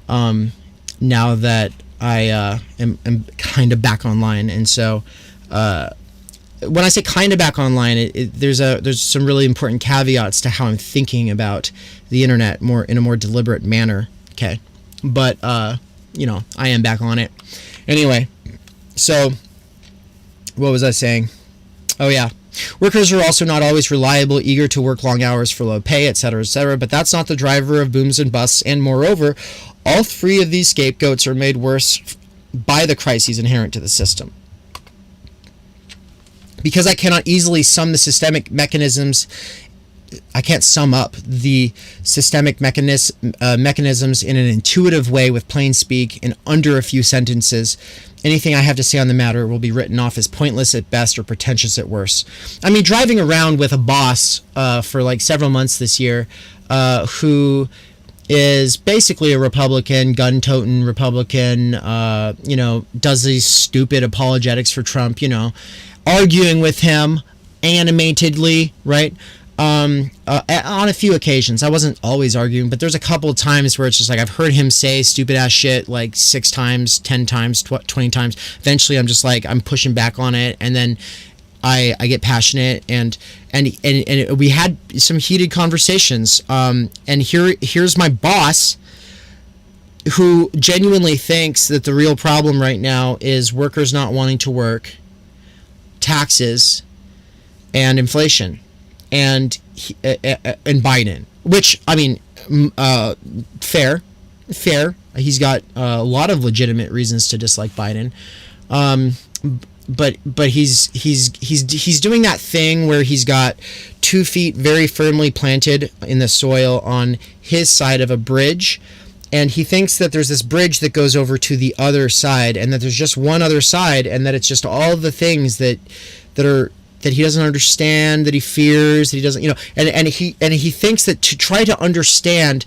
now that I am kind of back online. And so when I say kind of back online, there's some really important caveats to how I'm thinking about the internet in a more deliberate manner. Okay, but I am back on it anyway. So. What was I saying? Oh, yeah. Workers are also not always reliable, eager to work long hours for low pay, etc., but that's not the driver of booms and busts. And moreover, all three of these scapegoats are made worse by the crises inherent to the system. Because I cannot easily sum the systemic mechanisms, I can't sum up the systemic mechanisms in an intuitive way with plain speak in under a few sentences. Anything I have to say on the matter will be written off as pointless at best or pretentious at worst. I mean, driving around with a boss for like several months this year who is basically a Republican, gun-toting Republican, does these stupid apologetics for Trump, arguing with him animatedly, right? On a few occasions. I wasn't always arguing, but there's a couple of times where it's just like I've heard him say stupid ass shit like 6 times, 10 times, 20 times. Eventually I'm just like, I'm pushing back on it, and then I get passionate, and we had some heated conversations. And here's my boss, who genuinely thinks that the real problem right now is workers not wanting to work, taxes, and inflation. And Biden, which, I mean, fair. He's got a lot of legitimate reasons to dislike Biden, but he's doing that thing where he's got 2 feet very firmly planted in the soil on his side of a bridge, and he thinks that there's this bridge that goes over to the other side, and that there's just one other side, and that it's just all of the things that that he doesn't understand, that he fears, that he doesn't, and he thinks that to try to understand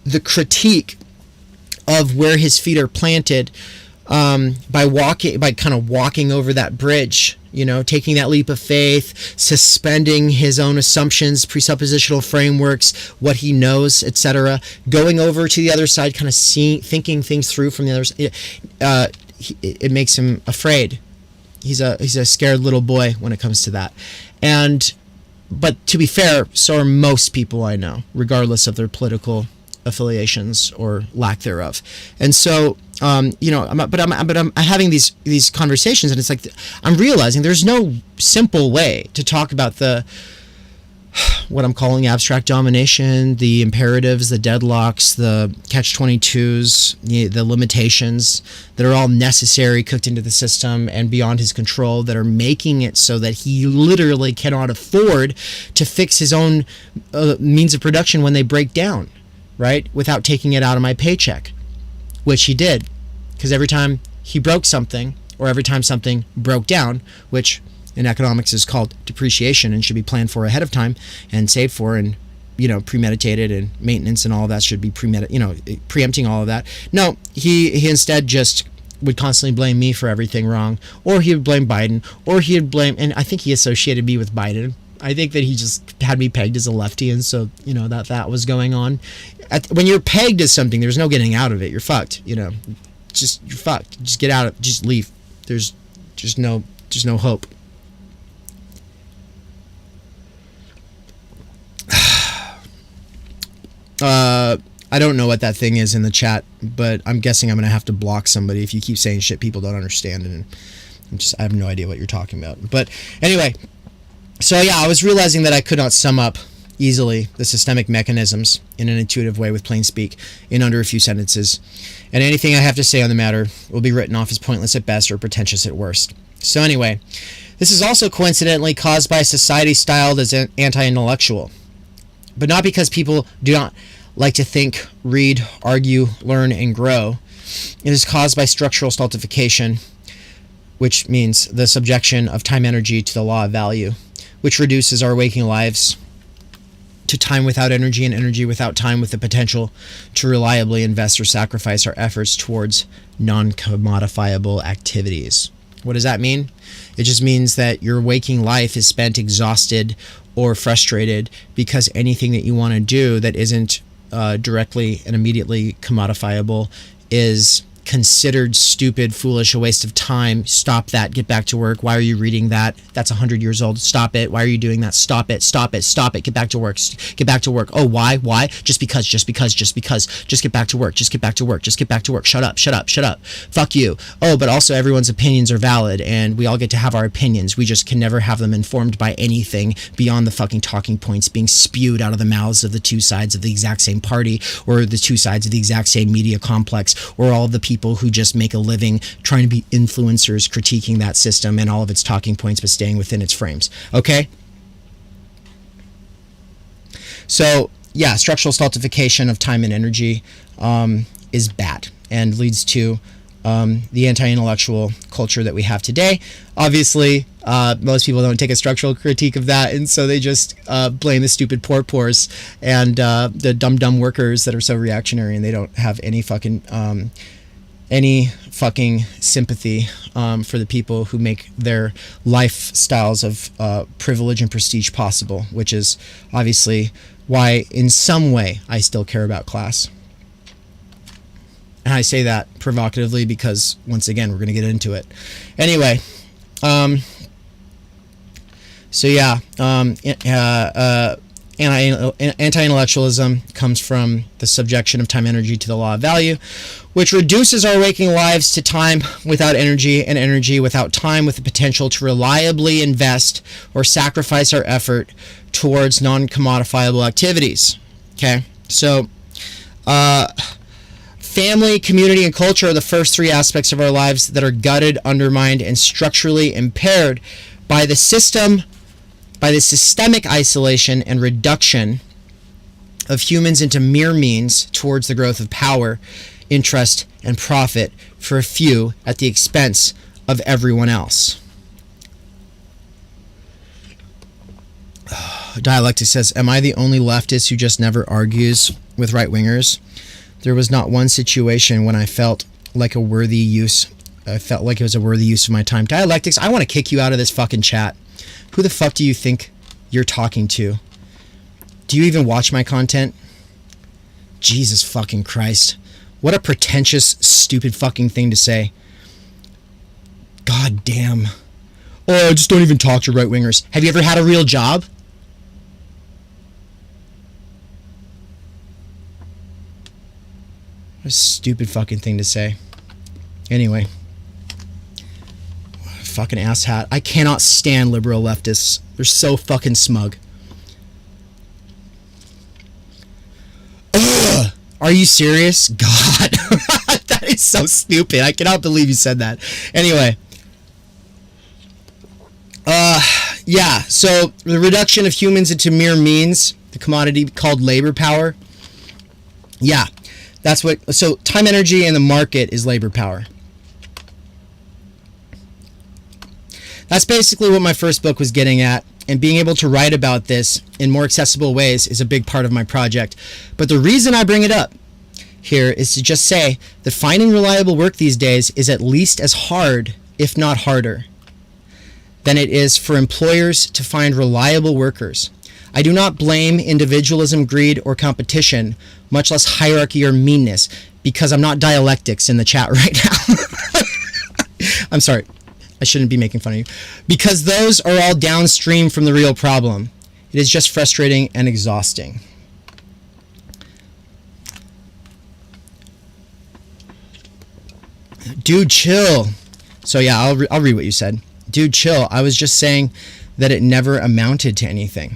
the critique of where his feet are planted, by kind of walking over that bridge, taking that leap of faith, suspending his own assumptions, presuppositional frameworks, what he knows, etc., going over to the other side, kind of thinking things through from the other side. It makes him afraid. He's a scared little boy when it comes to that. But to be fair, so are most people I know, regardless of their political affiliations or lack thereof. And so, I'm having these conversations, and it's like I'm realizing there's no simple way to talk about what I'm calling abstract domination, the imperatives, the deadlocks, the catch-22s, the limitations that are all necessary, cooked into the system and beyond his control, that are making it so that he literally cannot afford to fix his own means of production when they break down, right? Without taking it out of my paycheck, which he did, because every time he broke something, or every time something broke down, which in economics is called depreciation and should be planned for ahead of time and saved for, and premeditated, and maintenance and all of that should be preempting all of that. No, he instead just would constantly blame me for everything wrong, or he would blame Biden, or he would blame, and I think he associated me with Biden. I think that he just had me pegged as a lefty, and so that was going on. When you're pegged as something, there's no getting out of it. You're fucked. You're fucked. Just get out of. Just leave. There's no hope. I don't know what that thing is in the chat, but I'm guessing I'm gonna have to block somebody if you keep saying shit people don't understand, and I have no idea what you're talking about. But anyway, so yeah, I was realizing that I could not sum up easily the systemic mechanisms in an intuitive way with plain speak in under a few sentences, and anything I have to say on the matter will be written off as pointless at best or pretentious at worst. So anyway, this is also coincidentally caused by a society styled as anti-intellectual, but not because people do not like to think, read, argue, learn, and grow. It is caused by structural stultification, which means the subjection of time energy to the law of value, which reduces our waking lives to time without energy and energy without time, with the potential to reliably invest or sacrifice our efforts towards non-commodifiable activities. What does that mean? It just means that your waking life is spent exhausted or frustrated because anything that you want to do that isn't directly and immediately commodifiable is considered stupid, foolish, a waste of time. Stop that. Get back to work. Why are you reading that? That's 100 years old. Stop it. Why are you doing that? Stop it. Stop it. Stop it. Get back to work. Get back to work. Oh, why? Why? Just because. Just get back to work. Just get back to work. Just get back to work. Shut up. Fuck you. Oh, but also everyone's opinions are valid, and we all get to have our opinions. We just can never have them informed by anything beyond the fucking talking points being spewed out of the mouths of the two sides of the exact same party, or the two sides of the exact same media complex, or all the people who just make a living trying to be influencers, critiquing that system and all of its talking points, but staying within its frames. Okay? So, yeah, structural stultification of time and energy is bad and leads to the anti-intellectual culture that we have today. Obviously, most people don't take a structural critique of that, and so they just blame the stupid poor-poors and the dumb workers that are so reactionary, and they don't have any fucking sympathy for the people who make their lifestyles of privilege and prestige possible, which is obviously why in some way I still care about class. And I say that provocatively because, once again, we're going to get into it. Anyway, so yeah, anti-intellectualism comes from the subjection of time energy to the law of value, which reduces our waking lives to time without energy and energy without time, with the potential to reliably invest or sacrifice our effort towards non-commodifiable activities. Okay, so family, community, and culture are the first three aspects of our lives that are gutted, undermined, and structurally impaired by the systemic isolation and reduction of humans into mere means towards the growth of power, interest, and profit for a few at the expense of everyone else. Dialectic says, am I the only leftist who just never argues with right-wingers? There was not one situation when I felt like it was a worthy use of my time. Dialectics, I want to kick you out of this fucking chat. Who the fuck do you think you're talking to? Do you even watch my content? Jesus fucking Christ. What a pretentious, stupid fucking thing to say. God damn. Oh, I just don't even talk to right-wingers. Have you ever had a real job? What a stupid fucking thing to say. Anyway. Fucking asshat. I cannot stand liberal leftists. They're so fucking smug. Ugh! Are you serious? God. That is so stupid. I cannot believe you said that. Anyway. Yeah, so the reduction of humans into mere means, the commodity called labor power. Yeah, that's what, so time, energy, and the market is labor power. That's basically what my first book was getting at, and being able to write about this in more accessible ways is a big part of my project. But the reason I bring it up here is to just say that finding reliable work these days is at least as hard, if not harder, than it is for employers to find reliable workers. I do not blame individualism, greed, or competition, much less hierarchy or meanness, because I'm not dialectics in the chat right now. I'm sorry. I shouldn't be making fun of you. Because those are all downstream from the real problem. It is just frustrating and exhausting. Dude, chill. So yeah, I'll read what you said. Dude, chill. I was just saying that it never amounted to anything.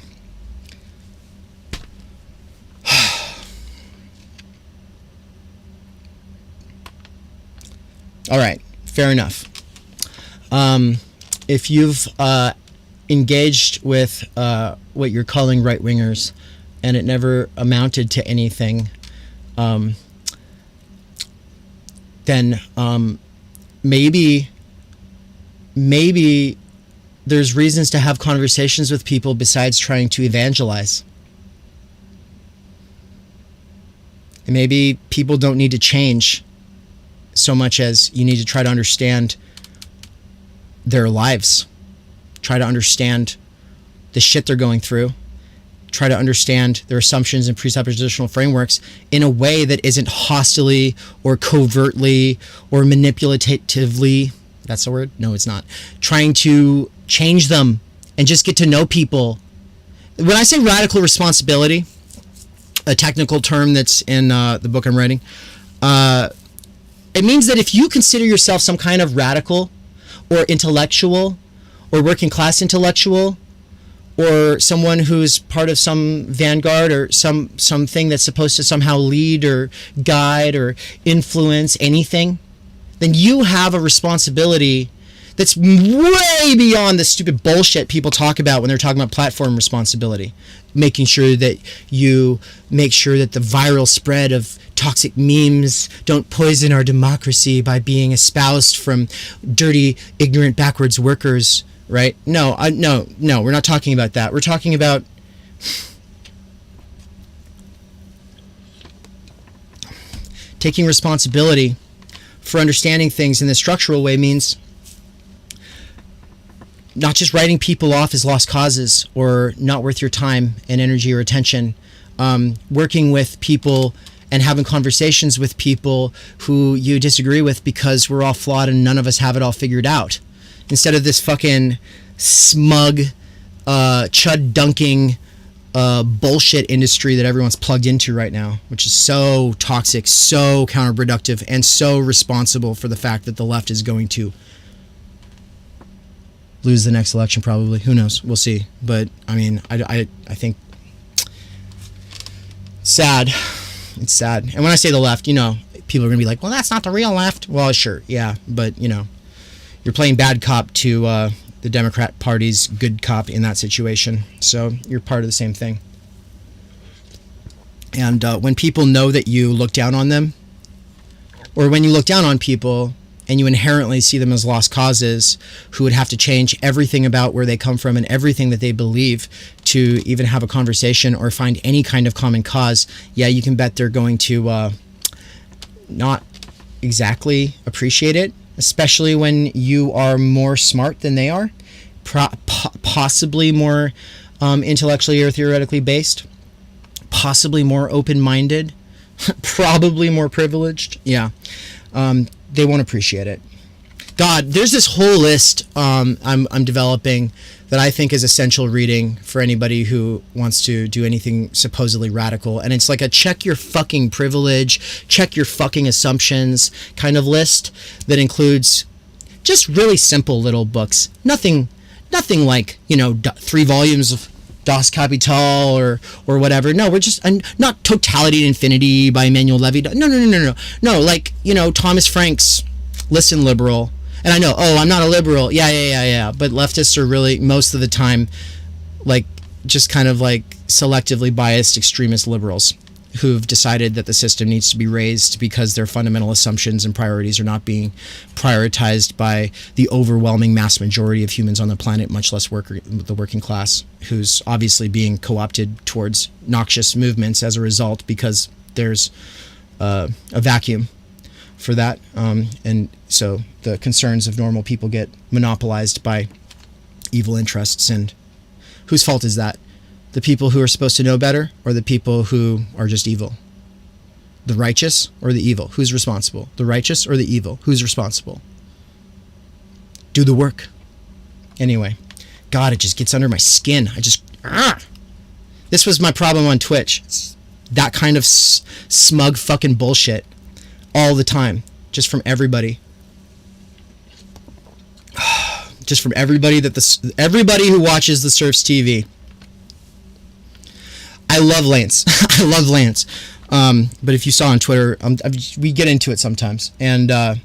All right, fair enough. If you've engaged with what you're calling right-wingers and it never amounted to anything, then maybe there's reasons to have conversations with people besides trying to evangelize. And maybe people don't need to change so much as you need to try to understand their lives. Try to understand the shit they're going through. Try to understand their assumptions and presuppositional frameworks in a way that isn't hostilely or covertly or manipulatively, that's the word? No, it's not. Trying to change them and just get to know people. When I say radical responsibility, a technical term that's in the book I'm writing, it means that if you consider yourself some kind of radical or intellectual or working class intellectual or someone who's part of some vanguard or something that's supposed to somehow lead or guide or influence anything, then you have a responsibility that's way beyond the stupid bullshit people talk about when they're talking about platform responsibility. Making sure that you make sure that the viral spread of toxic memes don't poison our democracy by being espoused from dirty, ignorant, backwards workers, right? No, we're not talking about that. We're talking about taking responsibility for understanding things in the structural way means not just writing people off as lost causes or not worth your time and energy or attention, working with people and having conversations with people who you disagree with because we're all flawed and none of us have it all figured out. Instead of this fucking smug, chud-dunking bullshit industry that everyone's plugged into right now, which is so toxic, so counterproductive, and so responsible for the fact that the left is going to lose the next election probably. Who knows? We'll see. But, I mean, I think sad. It's sad. And when I say the left, you know, people are going to be like, well, that's not the real left. Well, sure, yeah. But, you know, you're playing bad cop to the Democrat Party's good cop in that situation. So you're part of the same thing. And when people know that you look down on them, or when you look down on people, and you inherently see them as lost causes who would have to change everything about where they come from and everything that they believe to even have a conversation or find any kind of common cause, yeah, you can bet they're going to not exactly appreciate it, especially when you are more smart than they are, possibly more intellectually or theoretically based, possibly more open-minded, probably more privileged. Yeah. They won't appreciate it. God, there's this whole list I'm developing that I think is essential reading for anybody who wants to do anything supposedly radical. And it's like a check your fucking privilege, check your fucking assumptions kind of list that includes just really simple little books. Nothing like, 3 volumes of Das Kapital or whatever. No, we're just not Totality and Infinity by Emmanuel Levy. No, like, Thomas Frank's Listen Liberal. And I know, I'm not a liberal. Yeah. But leftists are really, most of the time, like, just kind of like selectively biased extremist liberals who've decided that the system needs to be raised because their fundamental assumptions and priorities are not being prioritized by the overwhelming mass majority of humans on the planet, much less the working class, who's obviously being co-opted towards noxious movements as a result because there's a vacuum for that. And so the concerns of normal people get monopolized by evil interests. And whose fault is that? The people who are supposed to know better, or the people who are just evil? The righteous or the evil? Who's responsible? The righteous or the evil? Who's responsible? Do the work. Anyway, God, it just gets under my skin. This was my problem on Twitch. It's that kind of smug fucking bullshit all the time, just from everybody. Just from everybody everybody who watches the Surfs TV. I love Lance. I love Lance. But if you saw on Twitter, we get into it sometimes. And there's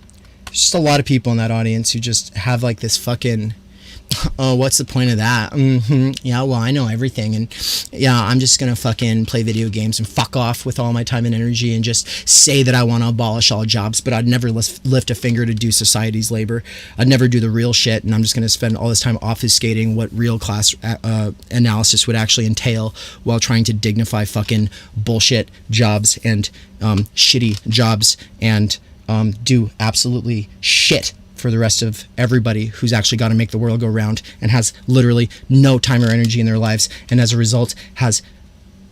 just a lot of people in that audience who just have like this fucking, oh, what's the point of that? Yeah, well, I know everything. And yeah, I'm just going to fucking play video games and fuck off with all my time and energy and just say that I want to abolish all jobs, but I'd never lift a finger to do society's labor. I'd never do the real shit. And I'm just going to spend all this time obfuscating what real class analysis would actually entail while trying to dignify fucking bullshit jobs and shitty jobs and do absolutely shit for the rest of everybody who's actually got to make the world go round and has literally no time or energy in their lives, and as a result has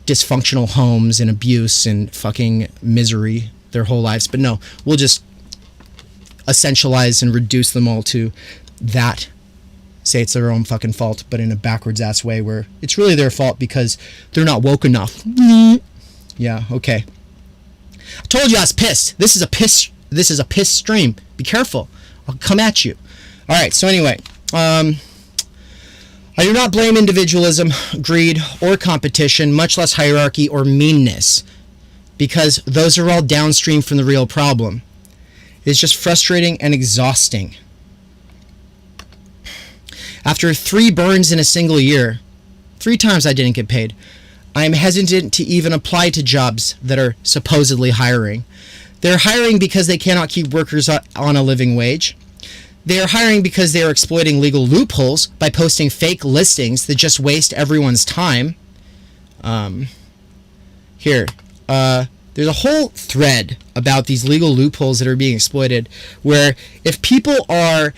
dysfunctional homes and abuse and fucking misery their whole lives. But no, we'll just essentialize and reduce them all to that. Say it's their own fucking fault, but in a backwards ass way where it's really their fault because they're not woke enough. Yeah, okay. I told you I was pissed. This is a piss stream. Be careful. I'll come at you. All right, so anyway, I do not blame individualism, greed, or competition, much less hierarchy or meanness, because those are all downstream from the real problem. It's just frustrating and exhausting. After 3 burns in a single year, 3 times I didn't get paid, I am hesitant to even apply to jobs that are supposedly hiring. They're hiring because they cannot keep workers on a living wage. They are hiring because they are exploiting legal loopholes by posting fake listings that just waste everyone's time. There's a whole thread about these legal loopholes that are being exploited, where if people are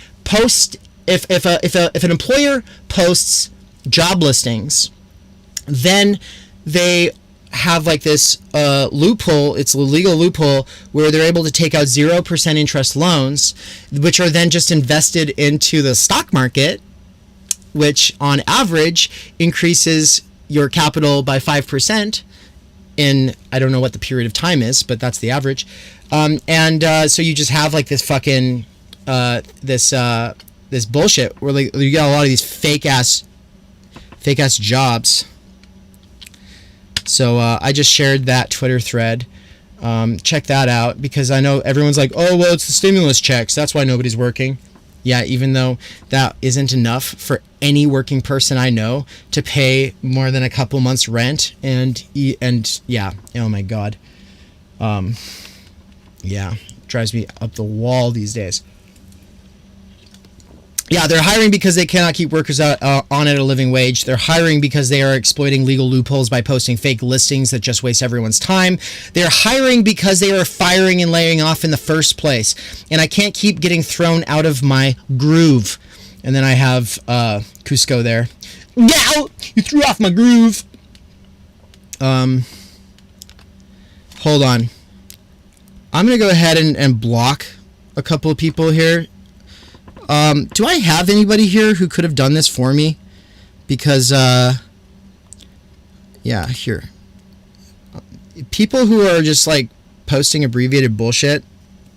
if an employer posts job listings, then they have like this loophole. It's a legal loophole where they're able to take out 0% interest loans, which are then just invested into the stock market, which on average increases your capital by 5% in, I don't know what the period of time is, but that's the average. So you just have like this fucking this bullshit where like you got a lot of these fake ass jobs. So I just shared that Twitter thread. Check that out, because I know everyone's like, oh, well, it's the stimulus checks. That's why nobody's working. Yeah, even though that isn't enough for any working person I know to pay more than a couple months rent. And yeah, oh my God. Yeah, drives me up the wall these days. Yeah, they're hiring because they cannot keep workers on at a living wage. They're hiring because they are exploiting legal loopholes by posting fake listings that just waste everyone's time. They're hiring because they are firing and laying off in the first place. And I can't keep getting thrown out of my groove. And then I have Cusco there. Now you threw off my groove. Hold on. I'm going to go ahead and block a couple of people here. Do I have anybody here who could have done this for me? Because, yeah, here. People who are just, like, posting abbreviated bullshit,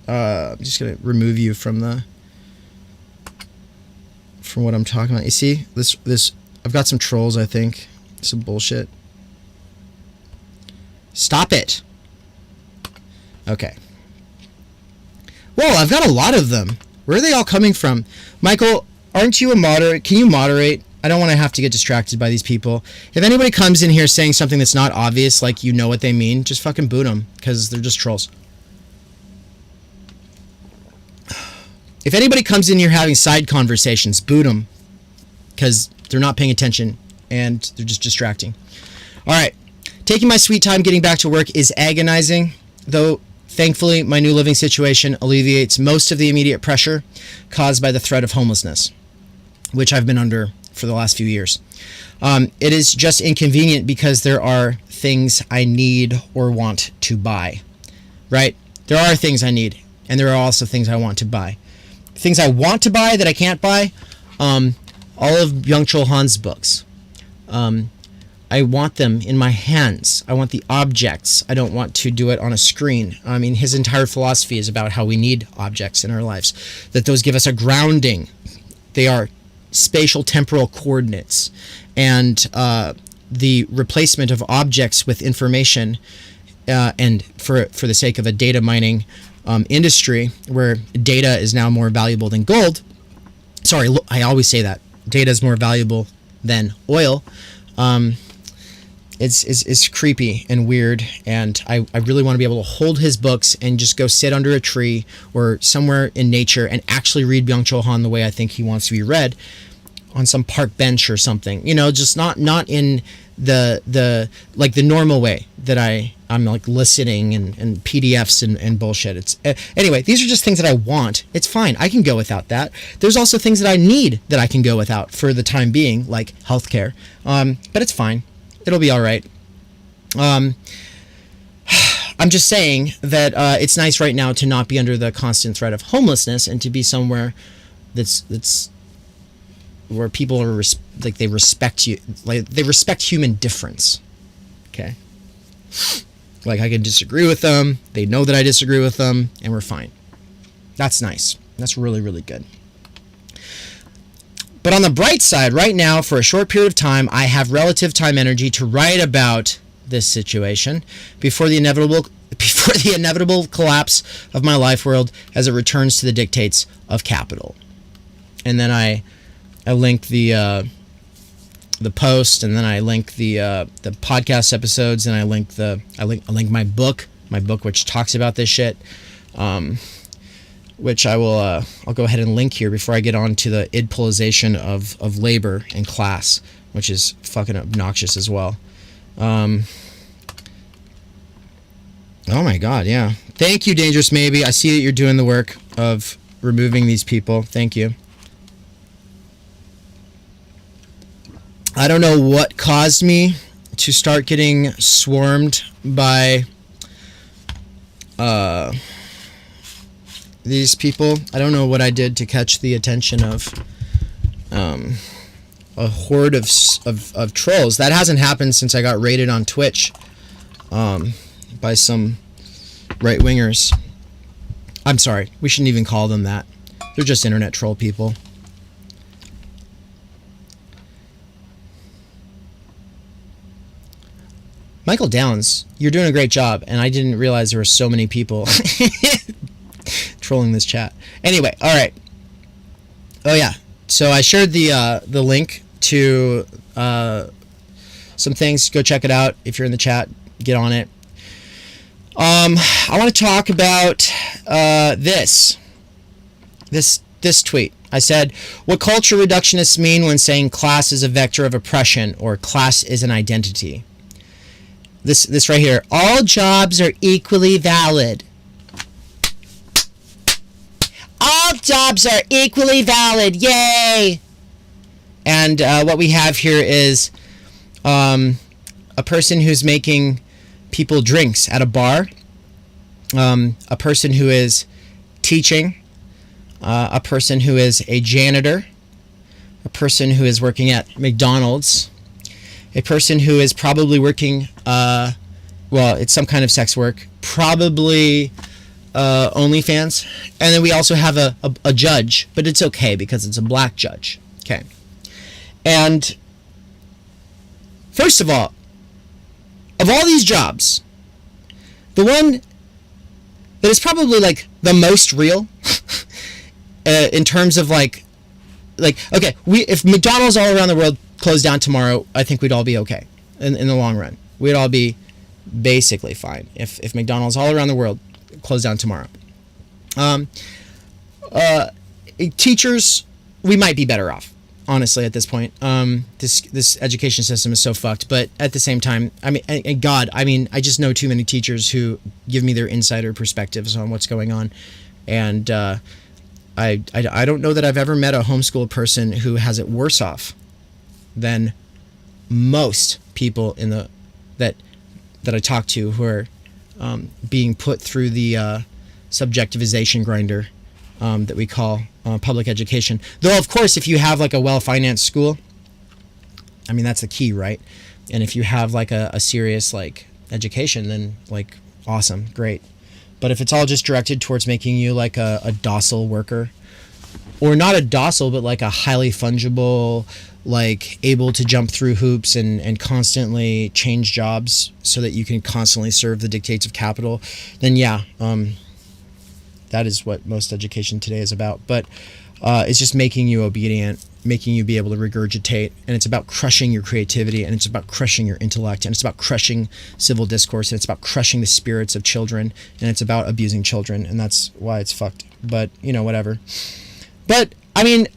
I'm just going to remove you from what I'm talking about. You see? This, I've got some trolls, I think. Some bullshit. Stop it. Okay. Whoa, I've got a lot of them. Where are they all coming from? Michael, aren't you a moderator? Can you moderate? I don't want to have to get distracted by these people. If anybody comes in here saying something that's not obvious, like you know what they mean, just fucking boot them, because they're just trolls. If anybody comes in here having side conversations, boot them, because they're not paying attention, and they're just distracting. All right. Taking my sweet time getting back to work is agonizing, though. Thankfully, my new living situation alleviates most of the immediate pressure caused by the threat of homelessness, which I've been under for the last few years. It is just inconvenient because there are things I need or want to buy, right? There are things I need, and there are also things I want to buy. Things I want to buy that I can't buy, all of Byung-Chul Han's books. I want them in my hands. I want the objects. I don't want to do it on a screen. I mean, his entire philosophy is about how we need objects in our lives, that those give us a grounding. They are spatial temporal coordinates. And the replacement of objects with information, and for the sake of a data mining industry, where data is now more valuable than gold. Sorry, I always say that. Data is more valuable than oil. It's creepy and weird, and I really want to be able to hold his books and just go sit under a tree or somewhere in nature and actually read Byung-Chul Han the way I think he wants to be read, on some park bench or something. You know, just not in the like the normal way that I'm like listening and PDFs and bullshit. It's anyway, these are just things that I want. It's fine. I can go without that. There's also things that I need that I can go without for the time being, like healthcare. But it's fine. It'll be all right. I'm just saying that it's nice right now to not be under the constant threat of homelessness and to be somewhere that's where people are like they respect you, like they respect human difference. Okay, like I can disagree with them. They know that I disagree with them, and we're fine. That's nice. That's really, really good. But on the bright side, right now, for a short period of time, I have relative time energy to write about this situation before the inevitable collapse of my life world as it returns to the dictates of capital. And then I link the post, and then I link the podcast episodes, and I link my book which talks about this shit. Which I'll go ahead and link here before I get on to the IDPOLization of labor and class, which is fucking obnoxious as well. Oh my god, yeah. Thank you, Dangerous Maybe. I see that you're doing the work of removing these people. Thank you. I don't know what caused me to start getting swarmed by these people. I don't know what I did to catch the attention of a horde of trolls. That hasn't happened since I got raided on Twitch by some right-wingers. I'm sorry, we shouldn't even call them that. They're just internet troll people. Michael Downs, you're doing a great job, and I didn't realize there were so many people trolling this chat. Anyway, all right. Oh yeah, so I shared the link to some things. Go check it out if you're in the chat. Get on it. I want to talk about this this tweet. I said, what culture reductionists mean when saying class is a vector of oppression or class is an identity. This right here. All jobs are equally valid. All jobs are equally valid. Yay! And what we have here is a person who's making people drinks at a bar. A person who is teaching. A person who is a janitor. A person who is working at McDonald's. A person who is probably working, well, it's some kind of sex work. Probably OnlyFans. And then we also have a judge, but it's okay because it's a black judge. Okay. And first of all these jobs, the one that is probably like the most real in terms of like okay, if McDonald's all around the world closed down tomorrow, I think we'd all be okay in the long run. We'd all be basically fine if McDonald's all around the world closed down tomorrow. Teachers, we might be better off, honestly, at this point. This education system is so fucked, but at the same time, I mean, and God, I mean, I just know too many teachers who give me their insider perspectives on what's going on, and I don't know that I've ever met a homeschool person who has it worse off than most people in the that I talk to who are being put through the subjectivization grinder that we call public education. Though, of course, if you have like a well-financed school, I mean, that's the key, right? And if you have like a serious like education, then like awesome, great. But if it's all just directed towards making you like a docile worker, or not a docile, but like a highly fungible, like able to jump through hoops and constantly change jobs so that you can constantly serve the dictates of capital, then yeah, that is what most education today is about. But it's just making you obedient, making you be able to regurgitate, and it's about crushing your creativity, and it's about crushing your intellect, and it's about crushing civil discourse, and it's about crushing the spirits of children, and it's about abusing children, and that's why it's fucked. But, you know, whatever. But, I mean,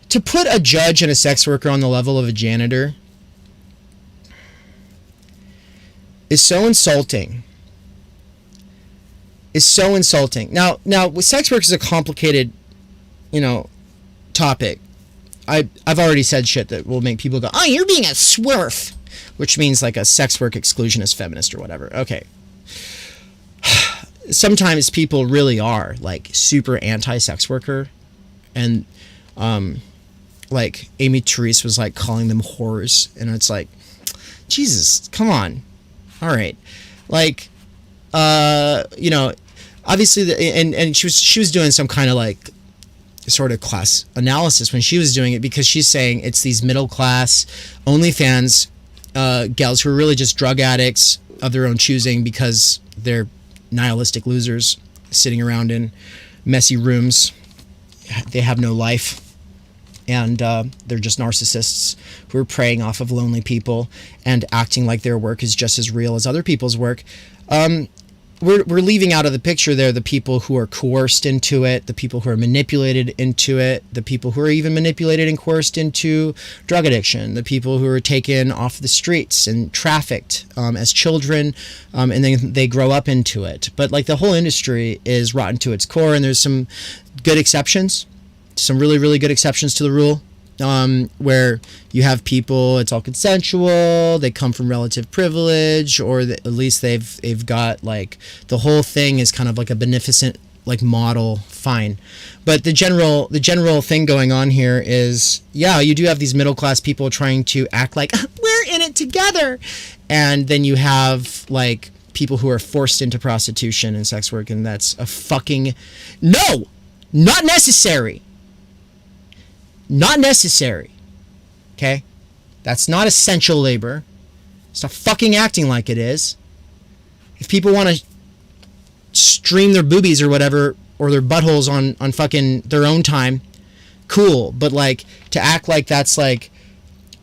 to put a judge and a sex worker on the level of a janitor is so insulting. Now, with sex work is a complicated, you know, topic. I've already said shit that will make people go, oh, you're being a swerf, which means like a sex work exclusionist feminist or whatever. Okay. Sometimes people really are like super anti-sex worker, and like Amy Therese was like calling them whores, and it's like, Jesus, come on. All right. Like, you know, obviously and she was doing some kind of like sort of class analysis when she was doing it, because she's saying it's these middle class OnlyFans gals who are really just drug addicts of their own choosing because they're nihilistic losers sitting around in messy rooms. They have no life, and they're just narcissists who are preying off of lonely people and acting like their work is just as real as other people's work. We're leaving out of the picture there the people who are coerced into it, the people who are manipulated into it, the people who are even manipulated and coerced into drug addiction, the people who are taken off the streets and trafficked as children, and then they grow up into it. But like the whole industry is rotten to its core, and there's some good exceptions, some really, really good exceptions to the rule. Where you have people, it's all consensual, they come from relative privilege, or at least they've got like the whole thing is kind of like a beneficent like model, fine. But the general thing going on here is, yeah, you do have these middle class people trying to act like we're in it together, and then you have like people who are forced into prostitution and sex work, and that's a fucking no, not necessary. Not necessary. Okay? That's not essential labor. Stop fucking acting like it is. If people want to stream their boobies or whatever, or their buttholes on fucking their own time, cool. But like, to act like that's like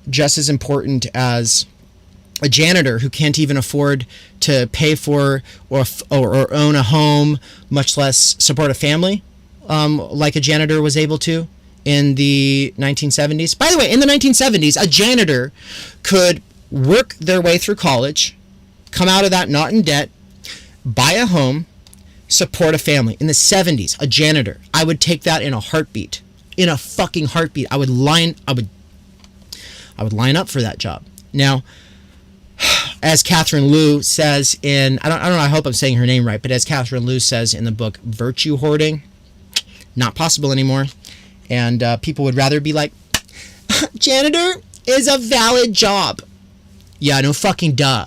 just as important as a janitor who can't even afford to pay for or own a home, much less support a family, like a janitor was able to in the 1970s. By the way, in the 1970s, a janitor could work their way through college, come out of that not in debt, buy a home, support a family. In the 70s, a janitor, I would take that in a heartbeat. In a fucking heartbeat. I would line up for that job. Now, as Catherine Liu says in, I don't know, I hope I'm saying her name right, but as Catherine Liu says in the book Virtue Hoarding, not possible anymore. And people would rather be like, janitor is a valid job. Yeah, no fucking duh.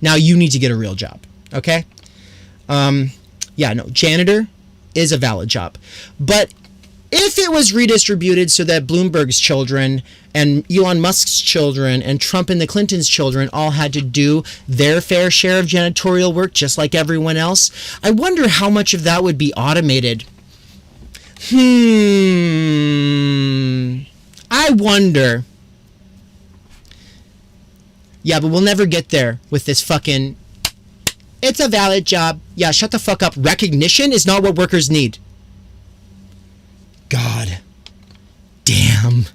Now you need to get a real job, okay? Yeah, no, janitor is a valid job. But if it was redistributed so that Bloomberg's children and Elon Musk's children and Trump and the Clintons' children all had to do their fair share of janitorial work just like everyone else, I wonder how much of that would be automated. I wonder. Yeah, but we'll never get there with this fucking, it's a valid job. Yeah, shut the fuck up. Recognition is not what workers need. God damn.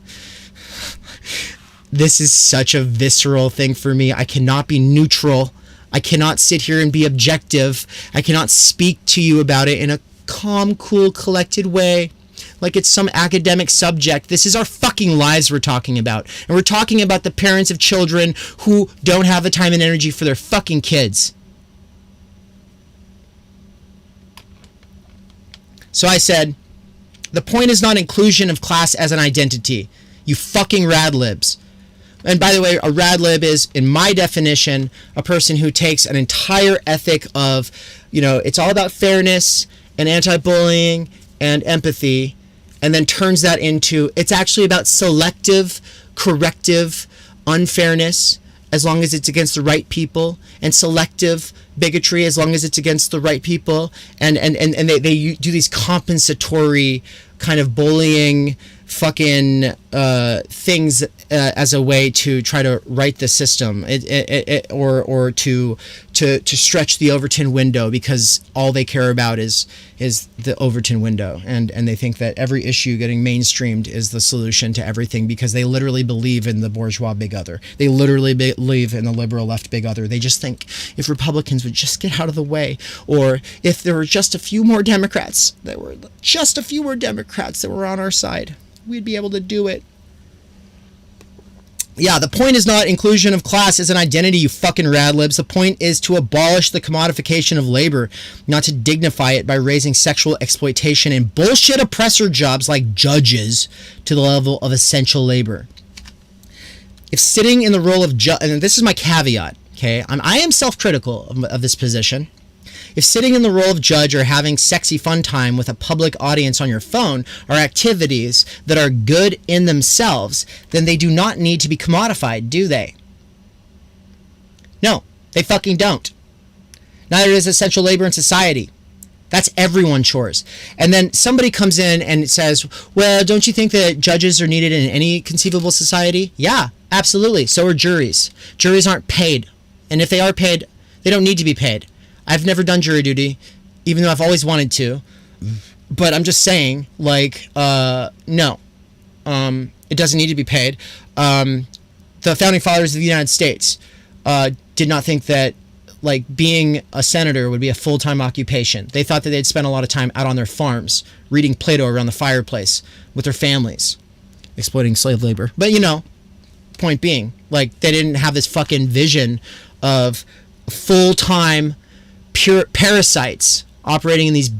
This is such a visceral thing for me. I cannot be neutral. I cannot sit here and be objective. I cannot speak to you about it in a calm, cool, collected way like it's some academic subject. This is our fucking lives we're talking about. And we're talking about the parents of children who don't have the time and energy for their fucking kids. So I said, the point is not inclusion of class as an identity. You fucking radlibs. And by the way, a radlib is, in my definition, a person who takes an entire ethic of, it's all about fairness and anti-bullying and empathy, and then turns that into, it's actually about selective, corrective unfairness, as long as it's against the right people, and selective bigotry as long as it's against the right people, and they do these compensatory kind of bullying fucking things as a way to try to right the system, or to stretch the Overton window, because all they care about is the Overton window, and they think that every issue getting mainstreamed is the solution to everything, because they literally believe in the bourgeois big other. They literally believe in the liberal left big other. They just think if Republicans would just get out of the way, or if there were just a few more Democrats that were on our side, we'd be able to do it. Yeah, the point is not inclusion of class as an identity, you fucking radlibs. The point is to abolish the commodification of labor, not to dignify it by raising sexual exploitation and bullshit oppressor jobs like judges to the level of essential labor. If sitting in the role of judge, and this is my caveat, okay? I am self-critical of this position. If sitting in the role of judge or having sexy fun time with a public audience on your phone are activities that are good in themselves, then they do not need to be commodified, do they? No, they fucking don't. Neither does essential labor in society. That's everyone's chores. And then somebody comes in and says, well, don't you think that judges are needed in any conceivable society? Yeah, absolutely. So are juries. Juries aren't paid. And if they are paid, they don't need to be paid. I've never done jury duty, even though I've always wanted to. But I'm just saying, no. It doesn't need to be paid. The founding fathers of the United States did not think that, being a senator would be a full-time occupation. They thought that they'd spend a lot of time out on their farms, reading Plato around the fireplace with their families, exploiting slave labor. But, point being, they didn't have this fucking vision of full-time pure parasites operating in these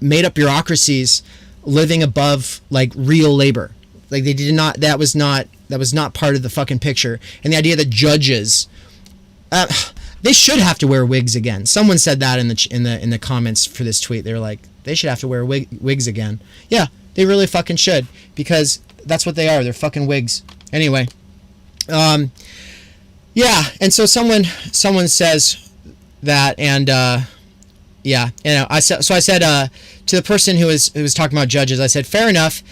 made-up bureaucracies, living above real labor. They did not. That was not part of the fucking picture. And the idea that judges, they should have to wear wigs again. Someone said that in the comments for this tweet. They were like, they should have to wear wigs again. Yeah, they really fucking should, because that's what they are. They're fucking wigs. Anyway, yeah. And so someone says that, and I said to the person who was talking about judges, I said, fair enough,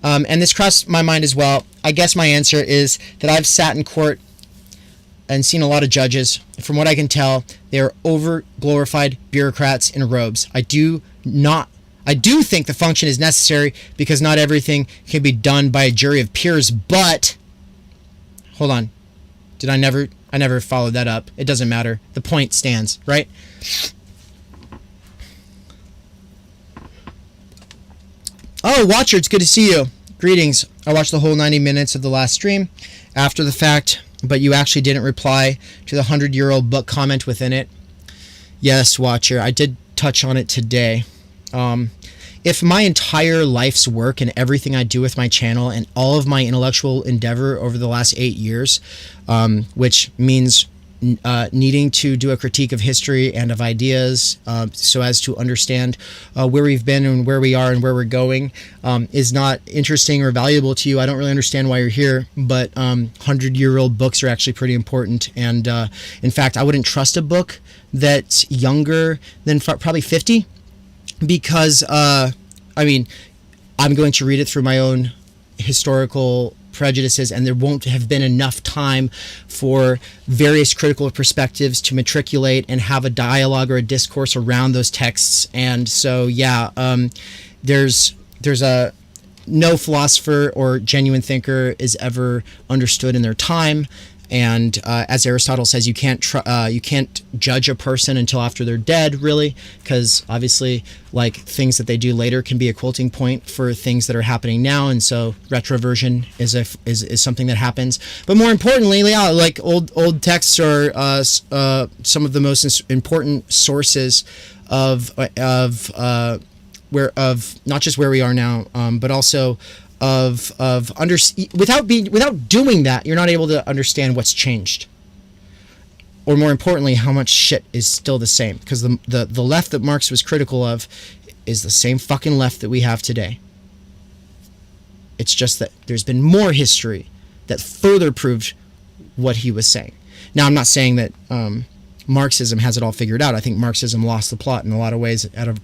and this crossed my mind as well. I guess my answer is that I've sat in court and seen a lot of judges. From what I can tell, they are over glorified bureaucrats in robes. I I do think the function is necessary because not everything can be done by a jury of peers, but hold on. I never followed that up. It doesn't matter. The point stands, right? Oh, Watcher, it's good to see you. Greetings. I watched the whole 90 minutes of the last stream after the fact, but you actually didn't reply to the 100-year-old book comment within it. Yes, Watcher, I did touch on it today. If my entire life's work and everything I do with my channel and all of my intellectual endeavor over the last 8 years, which means needing to do a critique of history and of ideas so as to understand where we've been and where we are and where we're going is not interesting or valuable to you, I don't really understand why you're here, but 100-year-old books are actually pretty important. And in fact, I wouldn't trust a book that's younger than probably 50 because, I mean, I'm going to read it through my own historical prejudices, and there won't have been enough time for various critical perspectives to matriculate and have a dialogue or a discourse around those texts. And so, yeah, there's a no philosopher or genuine thinker is ever understood in their time. And as Aristotle says, you can't judge a person until after they're dead, really, because obviously, like, things that they do later can be a quilting point for things that are happening now, and so retroversion is something that happens. But more importantly, yeah, like old texts are some of the most important sources of not just where we are now, but also without doing that, you're not able to understand what's changed, or more importantly, how much shit is still the same. Because the left that Marx was critical of is the same fucking left that we have today. It's just that there's been more history that further proved what he was saying. Now, I'm not saying that Marxism has it all figured out. I think Marxism lost the plot in a lot of ways at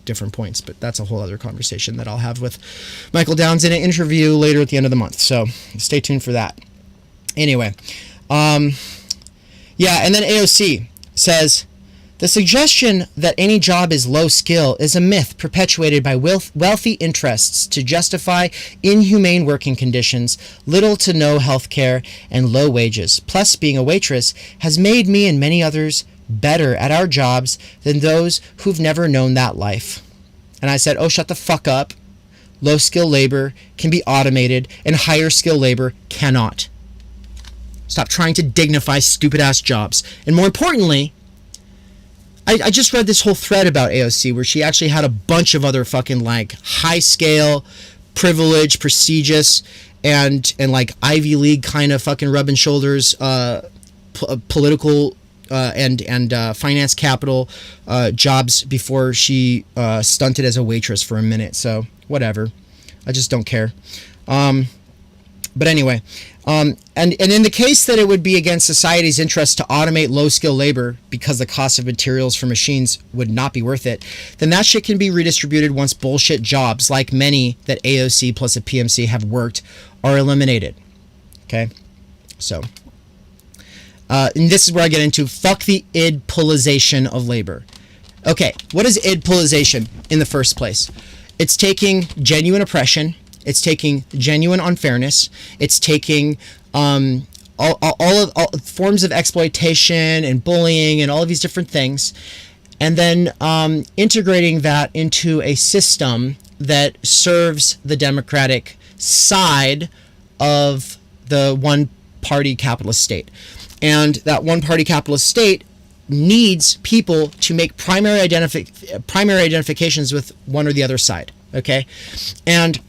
different points, but that's a whole other conversation that I'll have with Michael Downs in an interview later at the end of the month, so stay tuned for that. Anyway, yeah, and then AOC says, the suggestion that any job is low skill is a myth perpetuated by wealthy interests to justify inhumane working conditions, little to no health care, and low wages. Plus, being a waitress has made me and many others better at our jobs than those who've never known that life. And I said, oh, shut the fuck up. Low skill labor can be automated and higher skill labor cannot. Stop trying to dignify stupid ass jobs. And more importantly, I just read this whole thread about AOC where she actually had a bunch of other fucking like high scale, privileged, prestigious, and like Ivy League kind of fucking rubbing shoulders, political and finance capital jobs before she stunted as a waitress for a minute. So whatever, I just don't care. But anyway, and in the case that it would be against society's interest to automate low-skill labor because the cost of materials for machines would not be worth it, then that shit can be redistributed once bullshit jobs, like many that AOC plus a PMC have worked, are eliminated. Okay? So, and this is where I get into fuck the IDPOLization of labor. Okay, what is IDPOLization in the first place? It's taking genuine oppression, it's taking genuine unfairness. It's taking all forms of exploitation and bullying and all of these different things, and then integrating that into a system that serves the democratic side of the one-party capitalist state. And that one-party capitalist state needs people to make primary identifications with one or the other side. Okay, and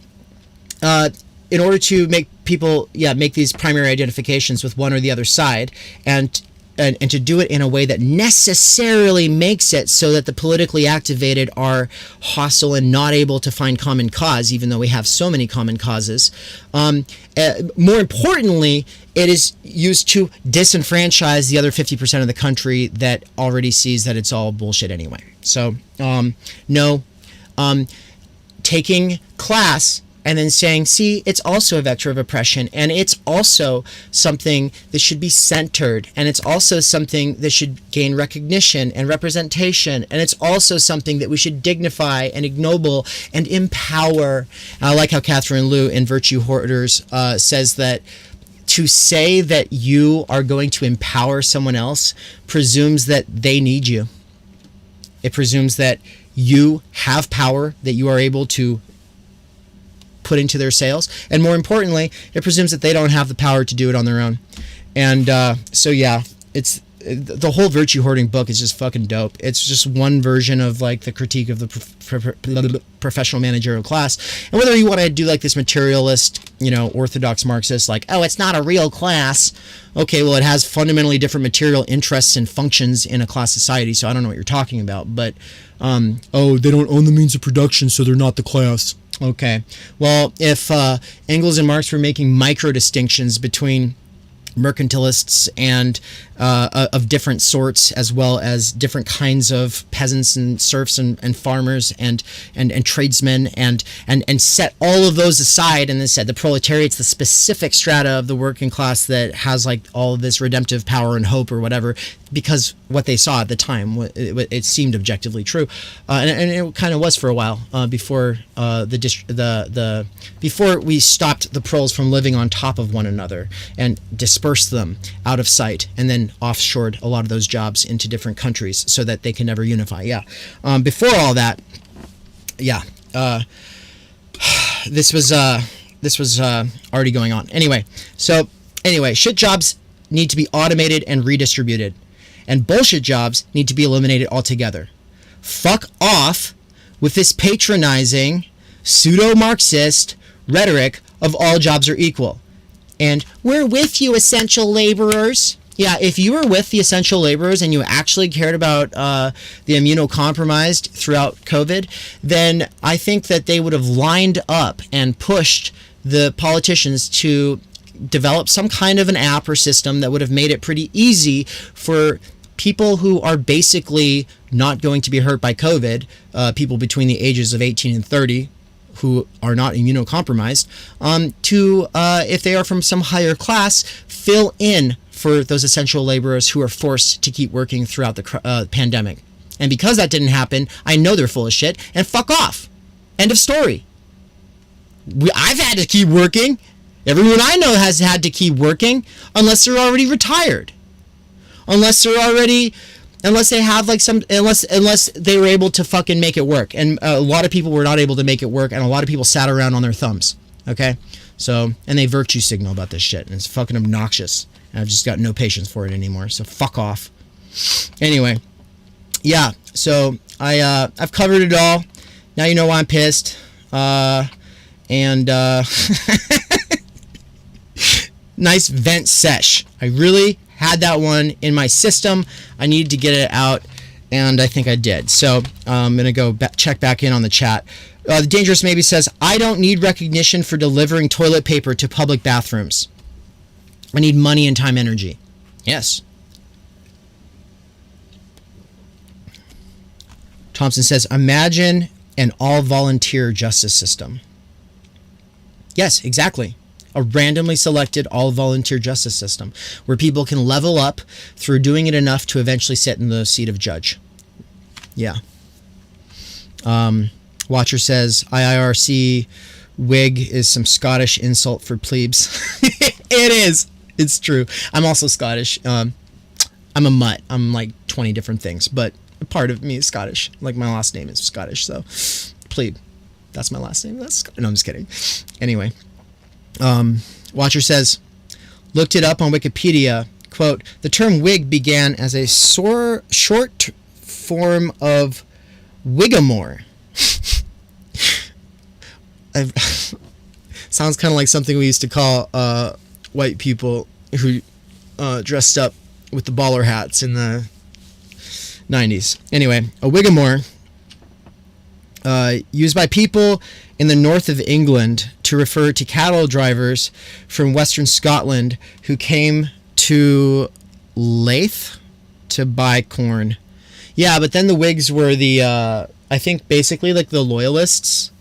in order to make people, make these primary identifications with one or the other side, and to do it in a way that necessarily makes it so that the politically activated are hostile and not able to find common cause, even though we have so many common causes. More importantly, it is used to disenfranchise the other 50% of the country that already sees that it's all bullshit anyway. So, no, taking class and then saying, see, it's also a vector of oppression, and it's also something that should be centered, and it's also something that should gain recognition and representation, and it's also something that we should dignify and ignoble and empower. And I like how Catherine Liu in Virtue Hoarders says that to say that you are going to empower someone else presumes that they need you. It presumes that you have power that you are able to put into their sails, and more importantly, it presumes that they don't have the power to do it on their own. And so yeah, it's the whole virtue hoarding book is just fucking dope. It's just one version of like the critique of the professional managerial class. And whether you want to do like this materialist, orthodox Marxist, like, oh, it's not a real class. Okay, well, it has fundamentally different material interests and functions in a class society, so I don't know what you're talking about. But, oh, they don't own the means of production, so they're not the class. Okay, well, if Engels and Marx were making micro distinctions between mercantilists and of different sorts, as well as different kinds of peasants and serfs and farmers and tradesmen, and set all of those aside, and then said the proletariat's the specific strata of the working class that has like all of this redemptive power and hope or whatever, because what they saw at the time, it seemed objectively true, and it kind of was for a while before before we stopped the proles from living on top of one another and dispersed them out of sight, and then offshored a lot of those jobs into different countries so that they can never unify. Yeah, before all that, yeah, this was already going on. Anyway, shit jobs need to be automated and redistributed, and bullshit jobs need to be eliminated altogether. Fuck off with this patronizing, pseudo-Marxist rhetoric of all jobs are equal. And we're with you, essential laborers. Yeah, if you were with the essential laborers and you actually cared about the immunocompromised throughout COVID, then I think that they would have lined up and pushed the politicians to develop some kind of an app or system that would have made it pretty easy for people who are basically not going to be hurt by COVID, people between the ages of 18 and 30, who are not immunocompromised, to, if they are from some higher class, fill in for those essential laborers who are forced to keep working throughout the pandemic. And because that didn't happen, I know they're full of shit, and fuck off. End of story. I've had to keep working. Everyone I know has had to keep working, unless they're already retired. Unless they have like unless they were able to fucking make it work. And a lot of people were not able to make it work, and a lot of people sat around on their thumbs. Okay? So, and they virtue signal about this shit, and it's fucking obnoxious. And I've just got no patience for it anymore, so fuck off. Anyway, yeah, so I've covered it all. Now you know why I'm pissed. Nice vent sesh. I really had that one in my system. I needed to get it out, and I think I did. So I'm going to go check back in on the chat. The Dangerous Maybe says, I don't need recognition for delivering toilet paper to public bathrooms. I need money and time energy. Yes. Thompson says, imagine an all-volunteer justice system. Yes, exactly. A randomly selected all-volunteer justice system where people can level up through doing it enough to eventually sit in the seat of judge. Yeah. Watcher says, IIRC wig is some Scottish insult for plebes. It is. It's true. I'm also Scottish. I'm a mutt. I'm like 20 different things, but a part of me is Scottish. Like my last name is Scottish, so plebe. That's my last name. No, I'm just kidding. Anyway. Watcher says, looked it up on Wikipedia, quote, the term wig began as a short form of wigamore. Sounds kind of like something we used to call white people who dressed up with the baller hats in the 90s. Anyway, a wigamore, used by people in the north of England to refer to cattle drivers from Western Scotland who came to Leith to buy corn. Yeah, but then the Whigs were the, I think basically like the Loyalists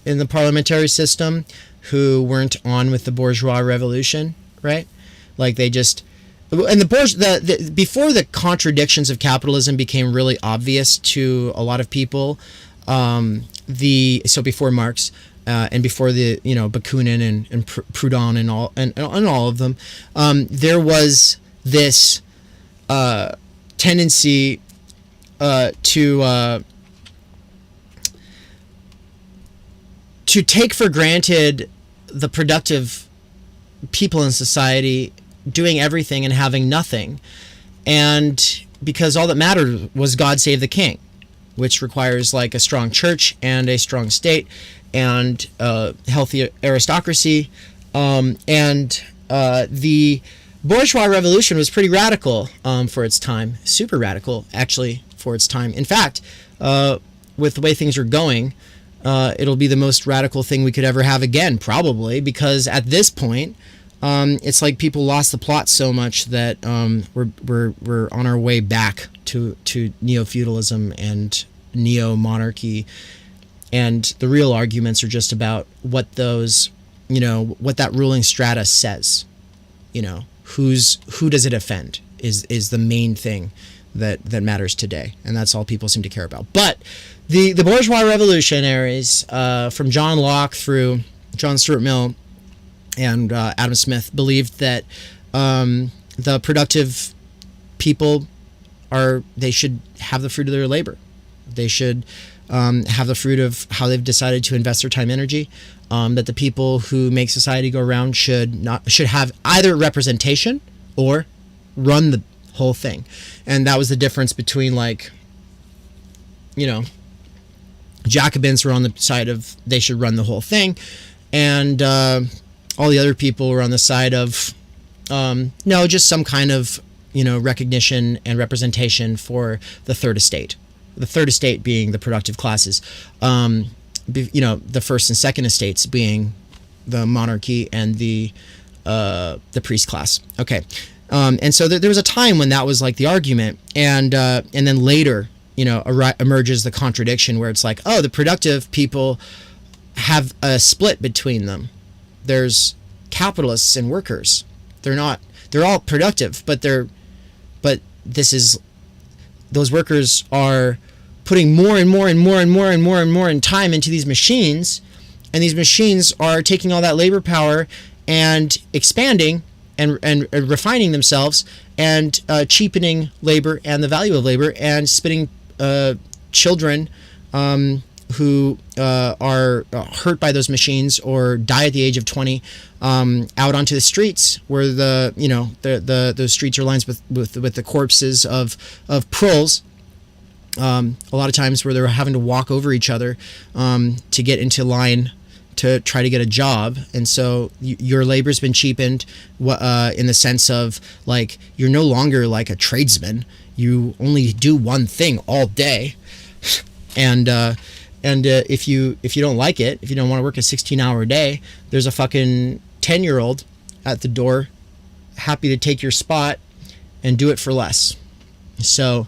in the parliamentary system who weren't on with the bourgeois revolution, right? Like they just, and before the contradictions of capitalism became really obvious to a lot of people, so before Marx, and before the Bakunin and Proudhon and all of them, there was this tendency to take for granted the productive people in society doing everything and having nothing, and because all that mattered was God save the king, which requires like a strong church and a strong state and healthy aristocracy, and the bourgeois revolution was pretty radical for its time, super radical actually for its time. In fact, with the way things are going, it'll be the most radical thing we could ever have again, probably, because at this point, it's like people lost the plot so much that we're on our way back to neo-feudalism and neo-monarchy, and the real arguments are just about what those, what that ruling strata says. Who does it offend is the main thing that matters today, and that's all people seem to care about. But the bourgeois revolutionaries, from John Locke through John Stuart Mill and Adam Smith, believed that the productive people they should have the fruit of their labor. They should have the fruit of how they've decided to invest their time, energy. That the people who make society go round should have either representation or run the whole thing. And that was the difference between, like, Jacobins were on the side of they should run the whole thing, and all the other people were on the side of no, just some kind of recognition and representation for the third estate. The third estate being the productive classes, the first and second estates being the monarchy and the priest class. Okay, and so there was a time when that was like the argument, and then later, emerges the contradiction where it's like, oh, the productive people have a split between them. There's capitalists and workers. They're all productive, but those workers are putting more and more and more and more and more and more in time into these machines, and these machines are taking all that labor power and expanding and refining themselves and cheapening labor and the value of labor, and spitting children who are hurt by those machines or die at the age of 20 out onto the streets, where those streets are lined with the corpses of proles. A lot of times where they're having to walk over each other to get into line to try to get a job. And so your labor's been cheapened in the sense of, like, you're no longer like a tradesman. You only do one thing all day. And if you don't like it, if you don't want to work a 16-hour day, there's a fucking 10-year-old at the door happy to take your spot and do it for less. So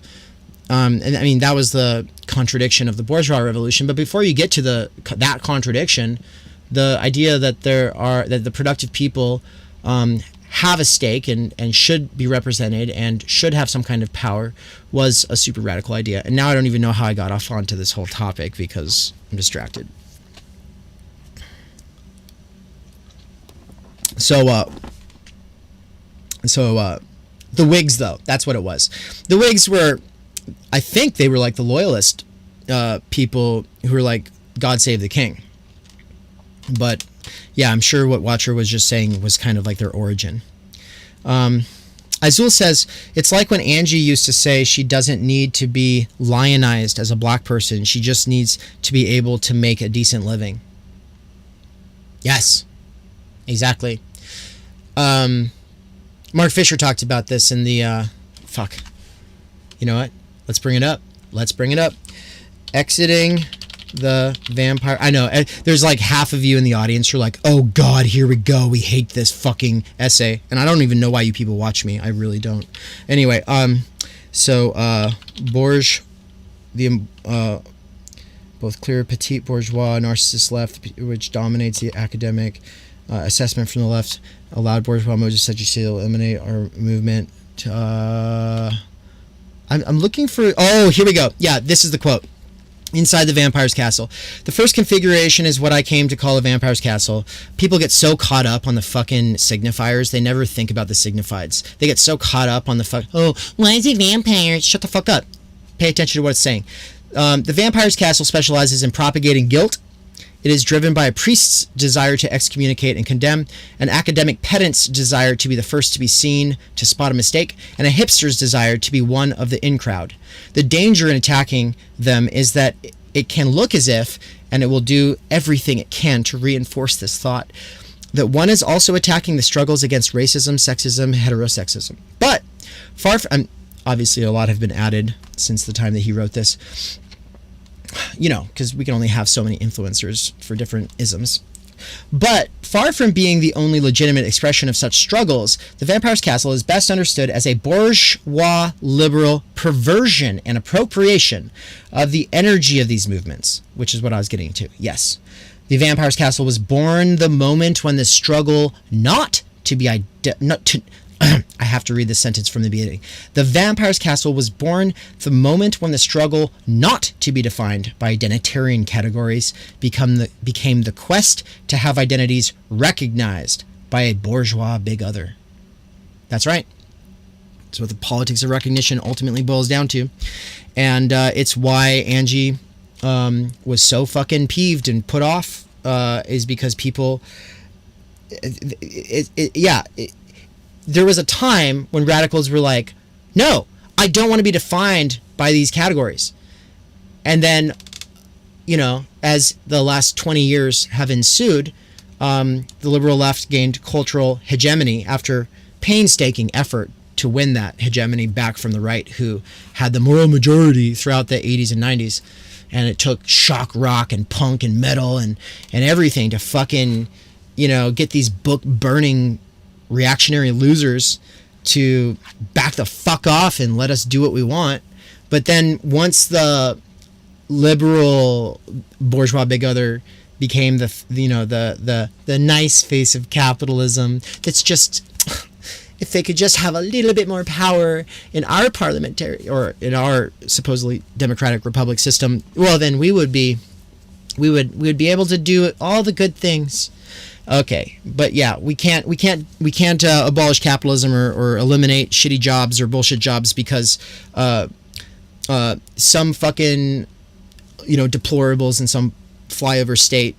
and I mean, that was the contradiction of the bourgeois revolution. But before you get to that contradiction, the idea that that the productive people have a stake and should be represented and should have some kind of power was a super radical idea. And now I don't even know how I got off onto this whole topic because I'm distracted. So the Whigs, though, that's what it was. The Whigs were, I think they were like the loyalist people who were like, God save the king. But yeah, I'm sure what Watcher was just saying was kind of like their origin. Azul says, it's like when Angie used to say she doesn't need to be lionized as a black person. She just needs to be able to make a decent living. Yes, exactly. Mark Fisher talked about this in the, you know what? Let's bring it up. Exiting the vampire. I know there's like half of you in the audience. You're like, oh God, here we go. We hate this fucking essay. And I don't even know why you people watch me. I really don't. Anyway, so Borges, the both clear petite bourgeois, narcissist left, which dominates the academic assessment from the left, allowed bourgeois modes such as to eliminate our movement. I'm looking for... Oh, here we go. Yeah, this is the quote. Inside the vampire's castle. The first configuration is what I came to call a vampire's castle. People get so caught up on the fucking signifiers, they never think about the signifieds. They get so caught up on the oh, why is it vampires? Shut the fuck up. Pay attention to what it's saying. The vampire's castle specializes in propagating guilt. It is driven by a priest's desire to excommunicate and condemn, an academic pedant's desire to be the first to be seen, to spot a mistake, and a hipster's desire to be one of the in-crowd. The danger in attacking them is that it can look as if, and it will do everything it can to reinforce this thought, that one is also attacking the struggles against racism, sexism, heterosexism. But far from... obviously, a lot have been added since the time that he wrote this. You know, because we can only have so many influencers for different isms. But far from being the only legitimate expression of such struggles, the Vampire's Castle is best understood as a bourgeois liberal perversion and appropriation of the energy of these movements, which is what I was getting to. Yes. The Vampire's Castle was born the moment when the struggle not to be I have to read this sentence from the beginning. The Vampire's Castle was born the moment when the struggle not to be defined by identitarian categories became the quest to have identities recognized by a bourgeois big other. That's right. That's what the politics of recognition ultimately boils down to. And it's why Angie was so fucking peeved and put off, is because people... there was a time when radicals were like, no, I don't want to be defined by these categories. And then, you know, as the last 20 years have ensued, the liberal left gained cultural hegemony after painstaking effort to win that hegemony back from the right, who had the moral majority throughout the 80s and 90s. And it took shock rock and punk and metal and everything to fucking, you know, get these book-burning reactionary losers to back the fuck off and let us do what we want. But then once the liberal bourgeois big other became the nice face of capitalism, that's just, if they could just have a little bit more power in our parliamentary or in our supposedly democratic republic system, well, then we would be able to do all the good things. Okay, but yeah, we can't abolish capitalism or eliminate shitty jobs or bullshit jobs because some fucking, you know, deplorables in some flyover state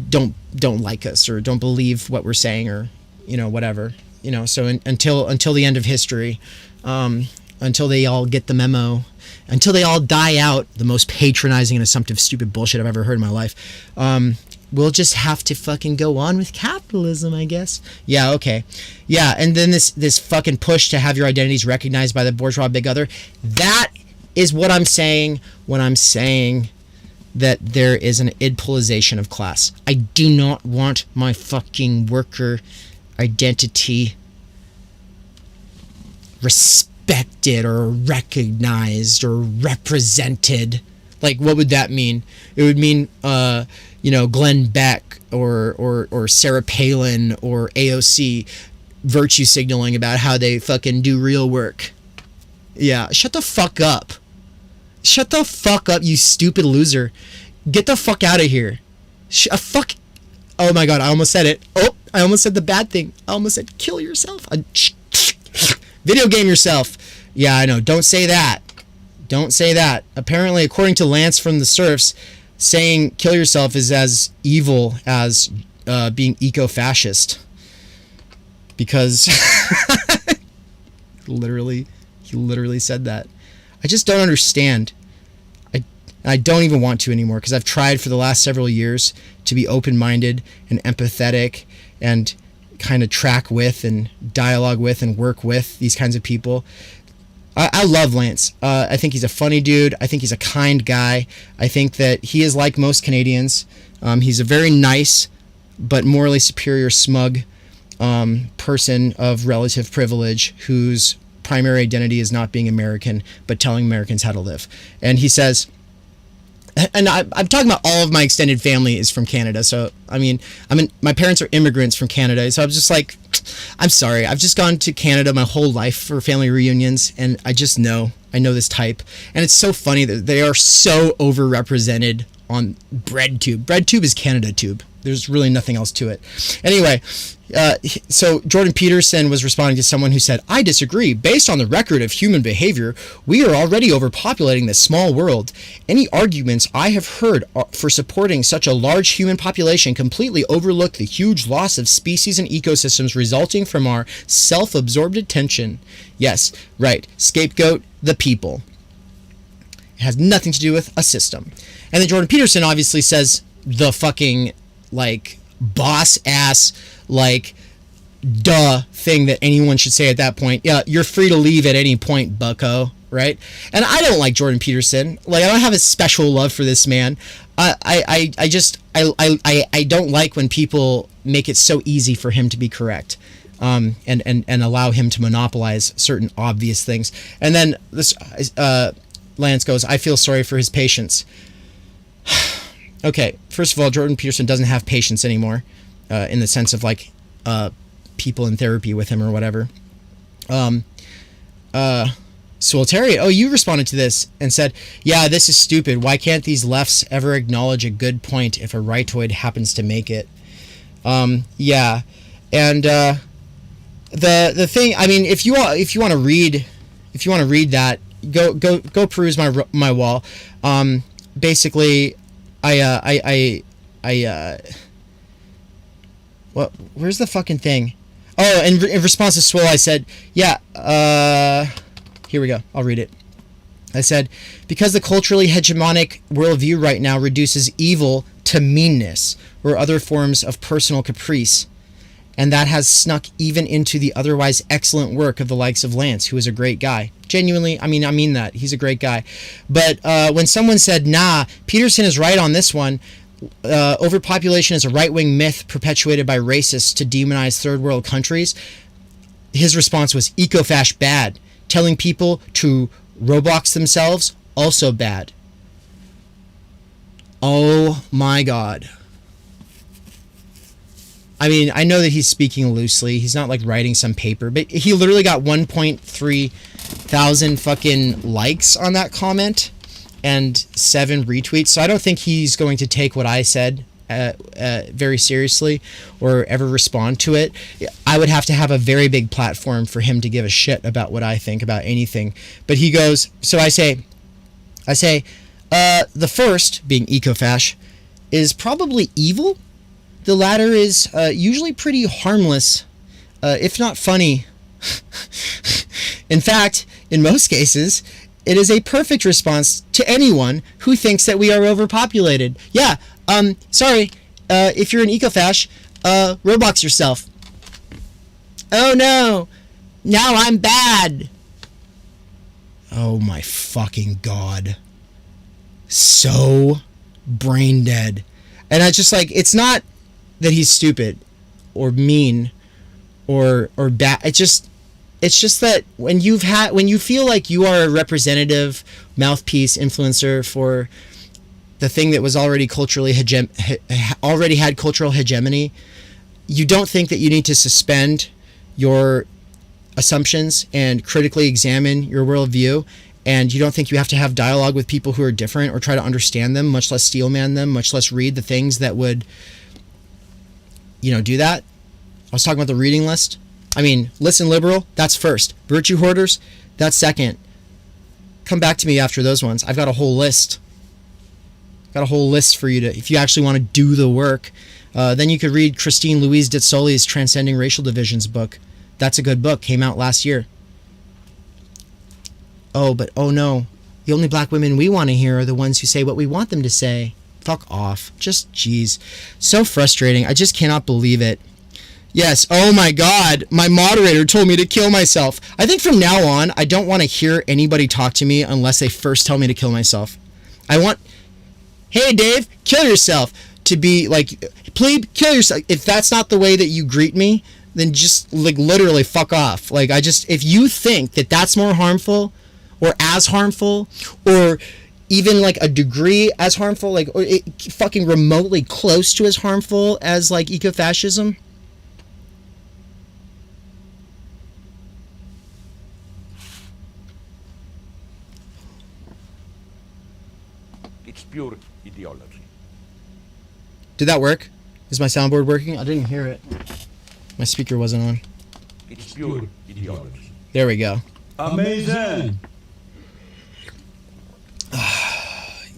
don't like us or don't believe what we're saying or, you know, whatever, you know. So until the end of history, until they all get the memo, until they all die out, the most patronizing and assumptive stupid bullshit I've ever heard in my life, we'll just have to fucking go on with capitalism, I guess. Yeah, okay. Yeah, and then this fucking push to have your identities recognized by the bourgeois big other, that is what I'm saying when I'm saying that there is an IDPOLization of class. I do not want my fucking worker identity respected or recognized or represented. Like, what would that mean? It would mean, you know, Glenn Beck or Sarah Palin or AOC virtue signaling about how they fucking do real work. Yeah, shut the fuck up. Shut the fuck up, you stupid loser. Get the fuck out of here. Fuck. Oh my god, I almost said it. Oh, I almost said the bad thing. I almost said kill yourself. Video game yourself. Yeah, I know. Don't say that. Don't say that. Apparently, according to Lance from the Serfs, saying kill yourself is as evil as being eco-fascist. Because he literally said that. I just don't understand. I don't even want to anymore, because I've tried for the last several years to be open-minded and empathetic and kind of track with and dialogue with and work with these kinds of people. I love Lance. I think he's a funny dude. I think he's a kind guy. I think that he is like most Canadians. He's a very nice but morally superior, smug person of relative privilege whose primary identity is not being American, but telling Americans how to live. And he says, and I'm talking about all of my extended family is from Canada. So, I mean, my parents are immigrants from Canada. So I was just like, I'm sorry. I've just gone to Canada my whole life for family reunions. And I know this type. And it's so funny that they are so overrepresented on BreadTube. BreadTube is Canada Tube. There's really nothing else to it. Anyway, so Jordan Peterson was responding to someone who said, I disagree. Based on the record of human behavior, we are already overpopulating this small world. Any arguments I have heard for supporting such a large human population completely overlook the huge loss of species and ecosystems resulting from our self-absorbed attention. Yes, right. Scapegoat the people. It has nothing to do with a system. And then Jordan Peterson obviously says the fucking like boss ass like duh thing that anyone should say at that point. Yeah, you're free to leave at any point, bucko, right? And I don't like Jordan Peterson. Like, I don't have a special love for this man. I don't like when people make it so easy for him to be correct. And allow him to monopolize certain obvious things. And then this Lance goes, I feel sorry for his patients. Okay, first of all, Jordan Peterson doesn't have patience anymore, in the sense of like people in therapy with him or whatever. Solitary, oh, you responded to this and said, yeah, this is stupid. Why can't these lefts ever acknowledge a good point if a rightoid happens to make it? Yeah, and the thing, I mean, if you want to read that, go peruse my wall. Basically, what? Where's the fucking thing? Oh, in response to Swill, I said, yeah. Here we go. I'll read it. I said, because the culturally hegemonic worldview right now reduces evil to meanness or other forms of personal caprice. And that has snuck even into the otherwise excellent work of the likes of Lance, who is a great guy. Genuinely, I mean that. He's a great guy. But when someone said, nah, Peterson is right on this one, overpopulation is a right-wing myth perpetuated by racists to demonize third world countries, his response was eco-fash bad. Telling people to Roblox themselves, also bad. Oh my God. I mean, I know that he's speaking loosely. He's not like writing some paper, but he literally got 1.3 thousand fucking likes on that comment and 7 retweets. So I don't think he's going to take what I said very seriously or ever respond to it. I would have to have a very big platform for him to give a shit about what I think about anything. But he goes, so I say, the first, being ecofash, is probably evil. The latter is usually pretty harmless, if not funny. In fact, in most cases, it is a perfect response to anyone who thinks that we are overpopulated. Yeah, sorry, if you're an ecofash, Roblox yourself. Oh no, now I'm bad. Oh my fucking God. So brain dead. And I just like, it's not that he's stupid or mean or bad. It's just that when you feel like you are a representative mouthpiece influencer for the thing that was already culturally already had cultural hegemony, you don't think that you need to suspend your assumptions and critically examine your worldview, and you don't think you have to have dialogue with people who are different or try to understand them, much less steelman them, much less read the things that would, do that. I was talking about the reading list. I mean, listen liberal, that's first. Virtue hoarders, that's second. Come back to me after those ones. I've got a whole list. Got a whole list for you to, if you actually want to do the work. Then you could read Christine Louise Ditzoli's Transcending Racial Divisions book. That's a good book. Came out last year. Oh no. The only black women we want to hear are the ones who say what we want them to say. Fuck off. Just, geez. So frustrating. I just cannot believe it. Yes. Oh my God. My moderator told me to kill myself. I think from now on, I don't want to hear anybody talk to me unless they first tell me to kill myself. I want, hey Dave, kill yourself. To be like, plebe, kill yourself. If that's not the way that you greet me, then just like literally fuck off. Like if you think that that's more harmful or as harmful or even like a degree as harmful, like or fucking remotely close to as harmful as like ecofascism? It's pure ideology. Did that work? Is my soundboard working? I didn't hear it. My speaker wasn't on. It's pure ideology. There we go. Amazing.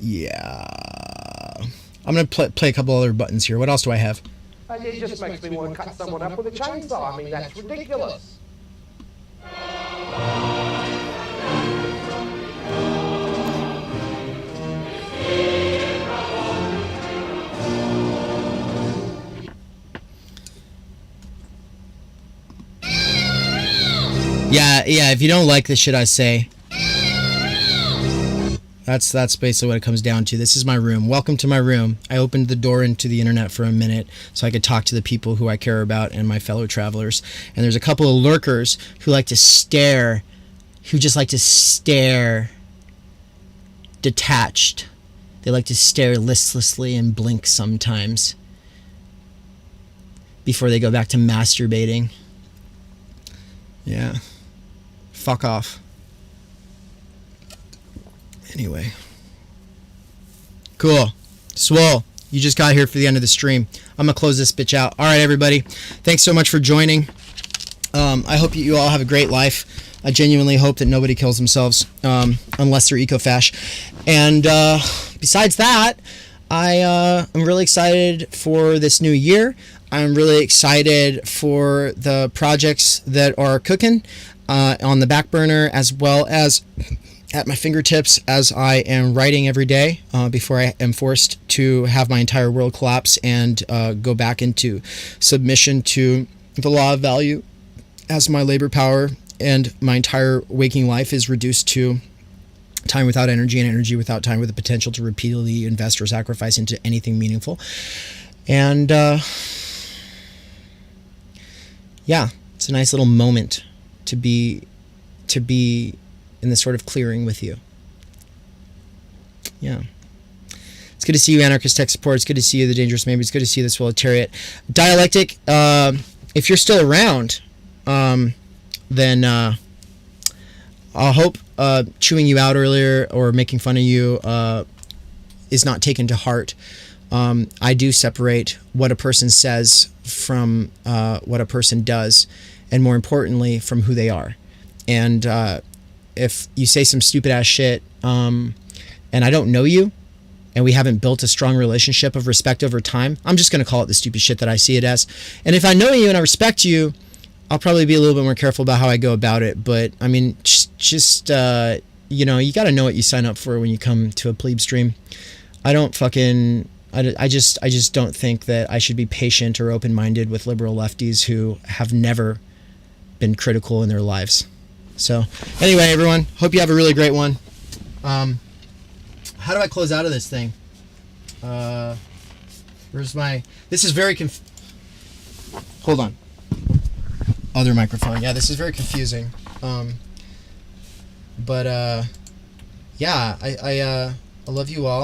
Yeah. I'm gonna play a couple other buttons here. What else do I have? It just makes me want to cut someone up with a chainsaw. I mean, that's ridiculous. Yeah, if you don't like the shit I say, that's basically what it comes down to. This is my room. Welcome to my room. I opened the door into the internet for a minute so I could talk to the people who I care about and my fellow travelers. And there's a couple of lurkers who like to stare, who just like to stare detached. They like to stare listlessly and blink sometimes before they go back to masturbating. Yeah. Fuck off. Anyway. Cool. Swole, you just got here for the end of the stream. I'm going to close this bitch out. All right, everybody. Thanks so much for joining. I hope you all have a great life. I genuinely hope that nobody kills themselves, unless they're eco-fash. And besides that, I'm really excited for this new year. I'm really excited for the projects that are cooking on the back burner, as well as at my fingertips as I am writing every day before I am forced to have my entire world collapse and go back into submission to the law of value as my labor power and my entire waking life is reduced to time without energy and energy without time, with the potential to repeatedly invest or sacrifice into anything meaningful. And yeah, it's a nice little moment to be in this sort of clearing with you. Yeah. It's good to see you, Anarchist Tech Support. It's good to see you, The Dangerous Maybe. It's good to see you, The Swolitariat. Dialectic, if you're still around, then I hope chewing you out earlier or making fun of you is not taken to heart. I do separate what a person says from what a person does, and more importantly, from who they are. And if you say some stupid ass shit, and I don't know you, and we haven't built a strong relationship of respect over time, I'm just going to call it the stupid shit that I see it as. And if I know you and I respect you, I'll probably be a little bit more careful about how I go about it. But I mean, just you know, you got to know what you sign up for when you come to a plebe stream. I just don't think that I should be patient or open-minded with liberal lefties who have never been critical in their lives. So anyway, everyone, hope you have a really great one. How do I close out of this thing? Where's my... This is very hold on. Other microphone. Yeah, this is very confusing. But yeah, I love you all.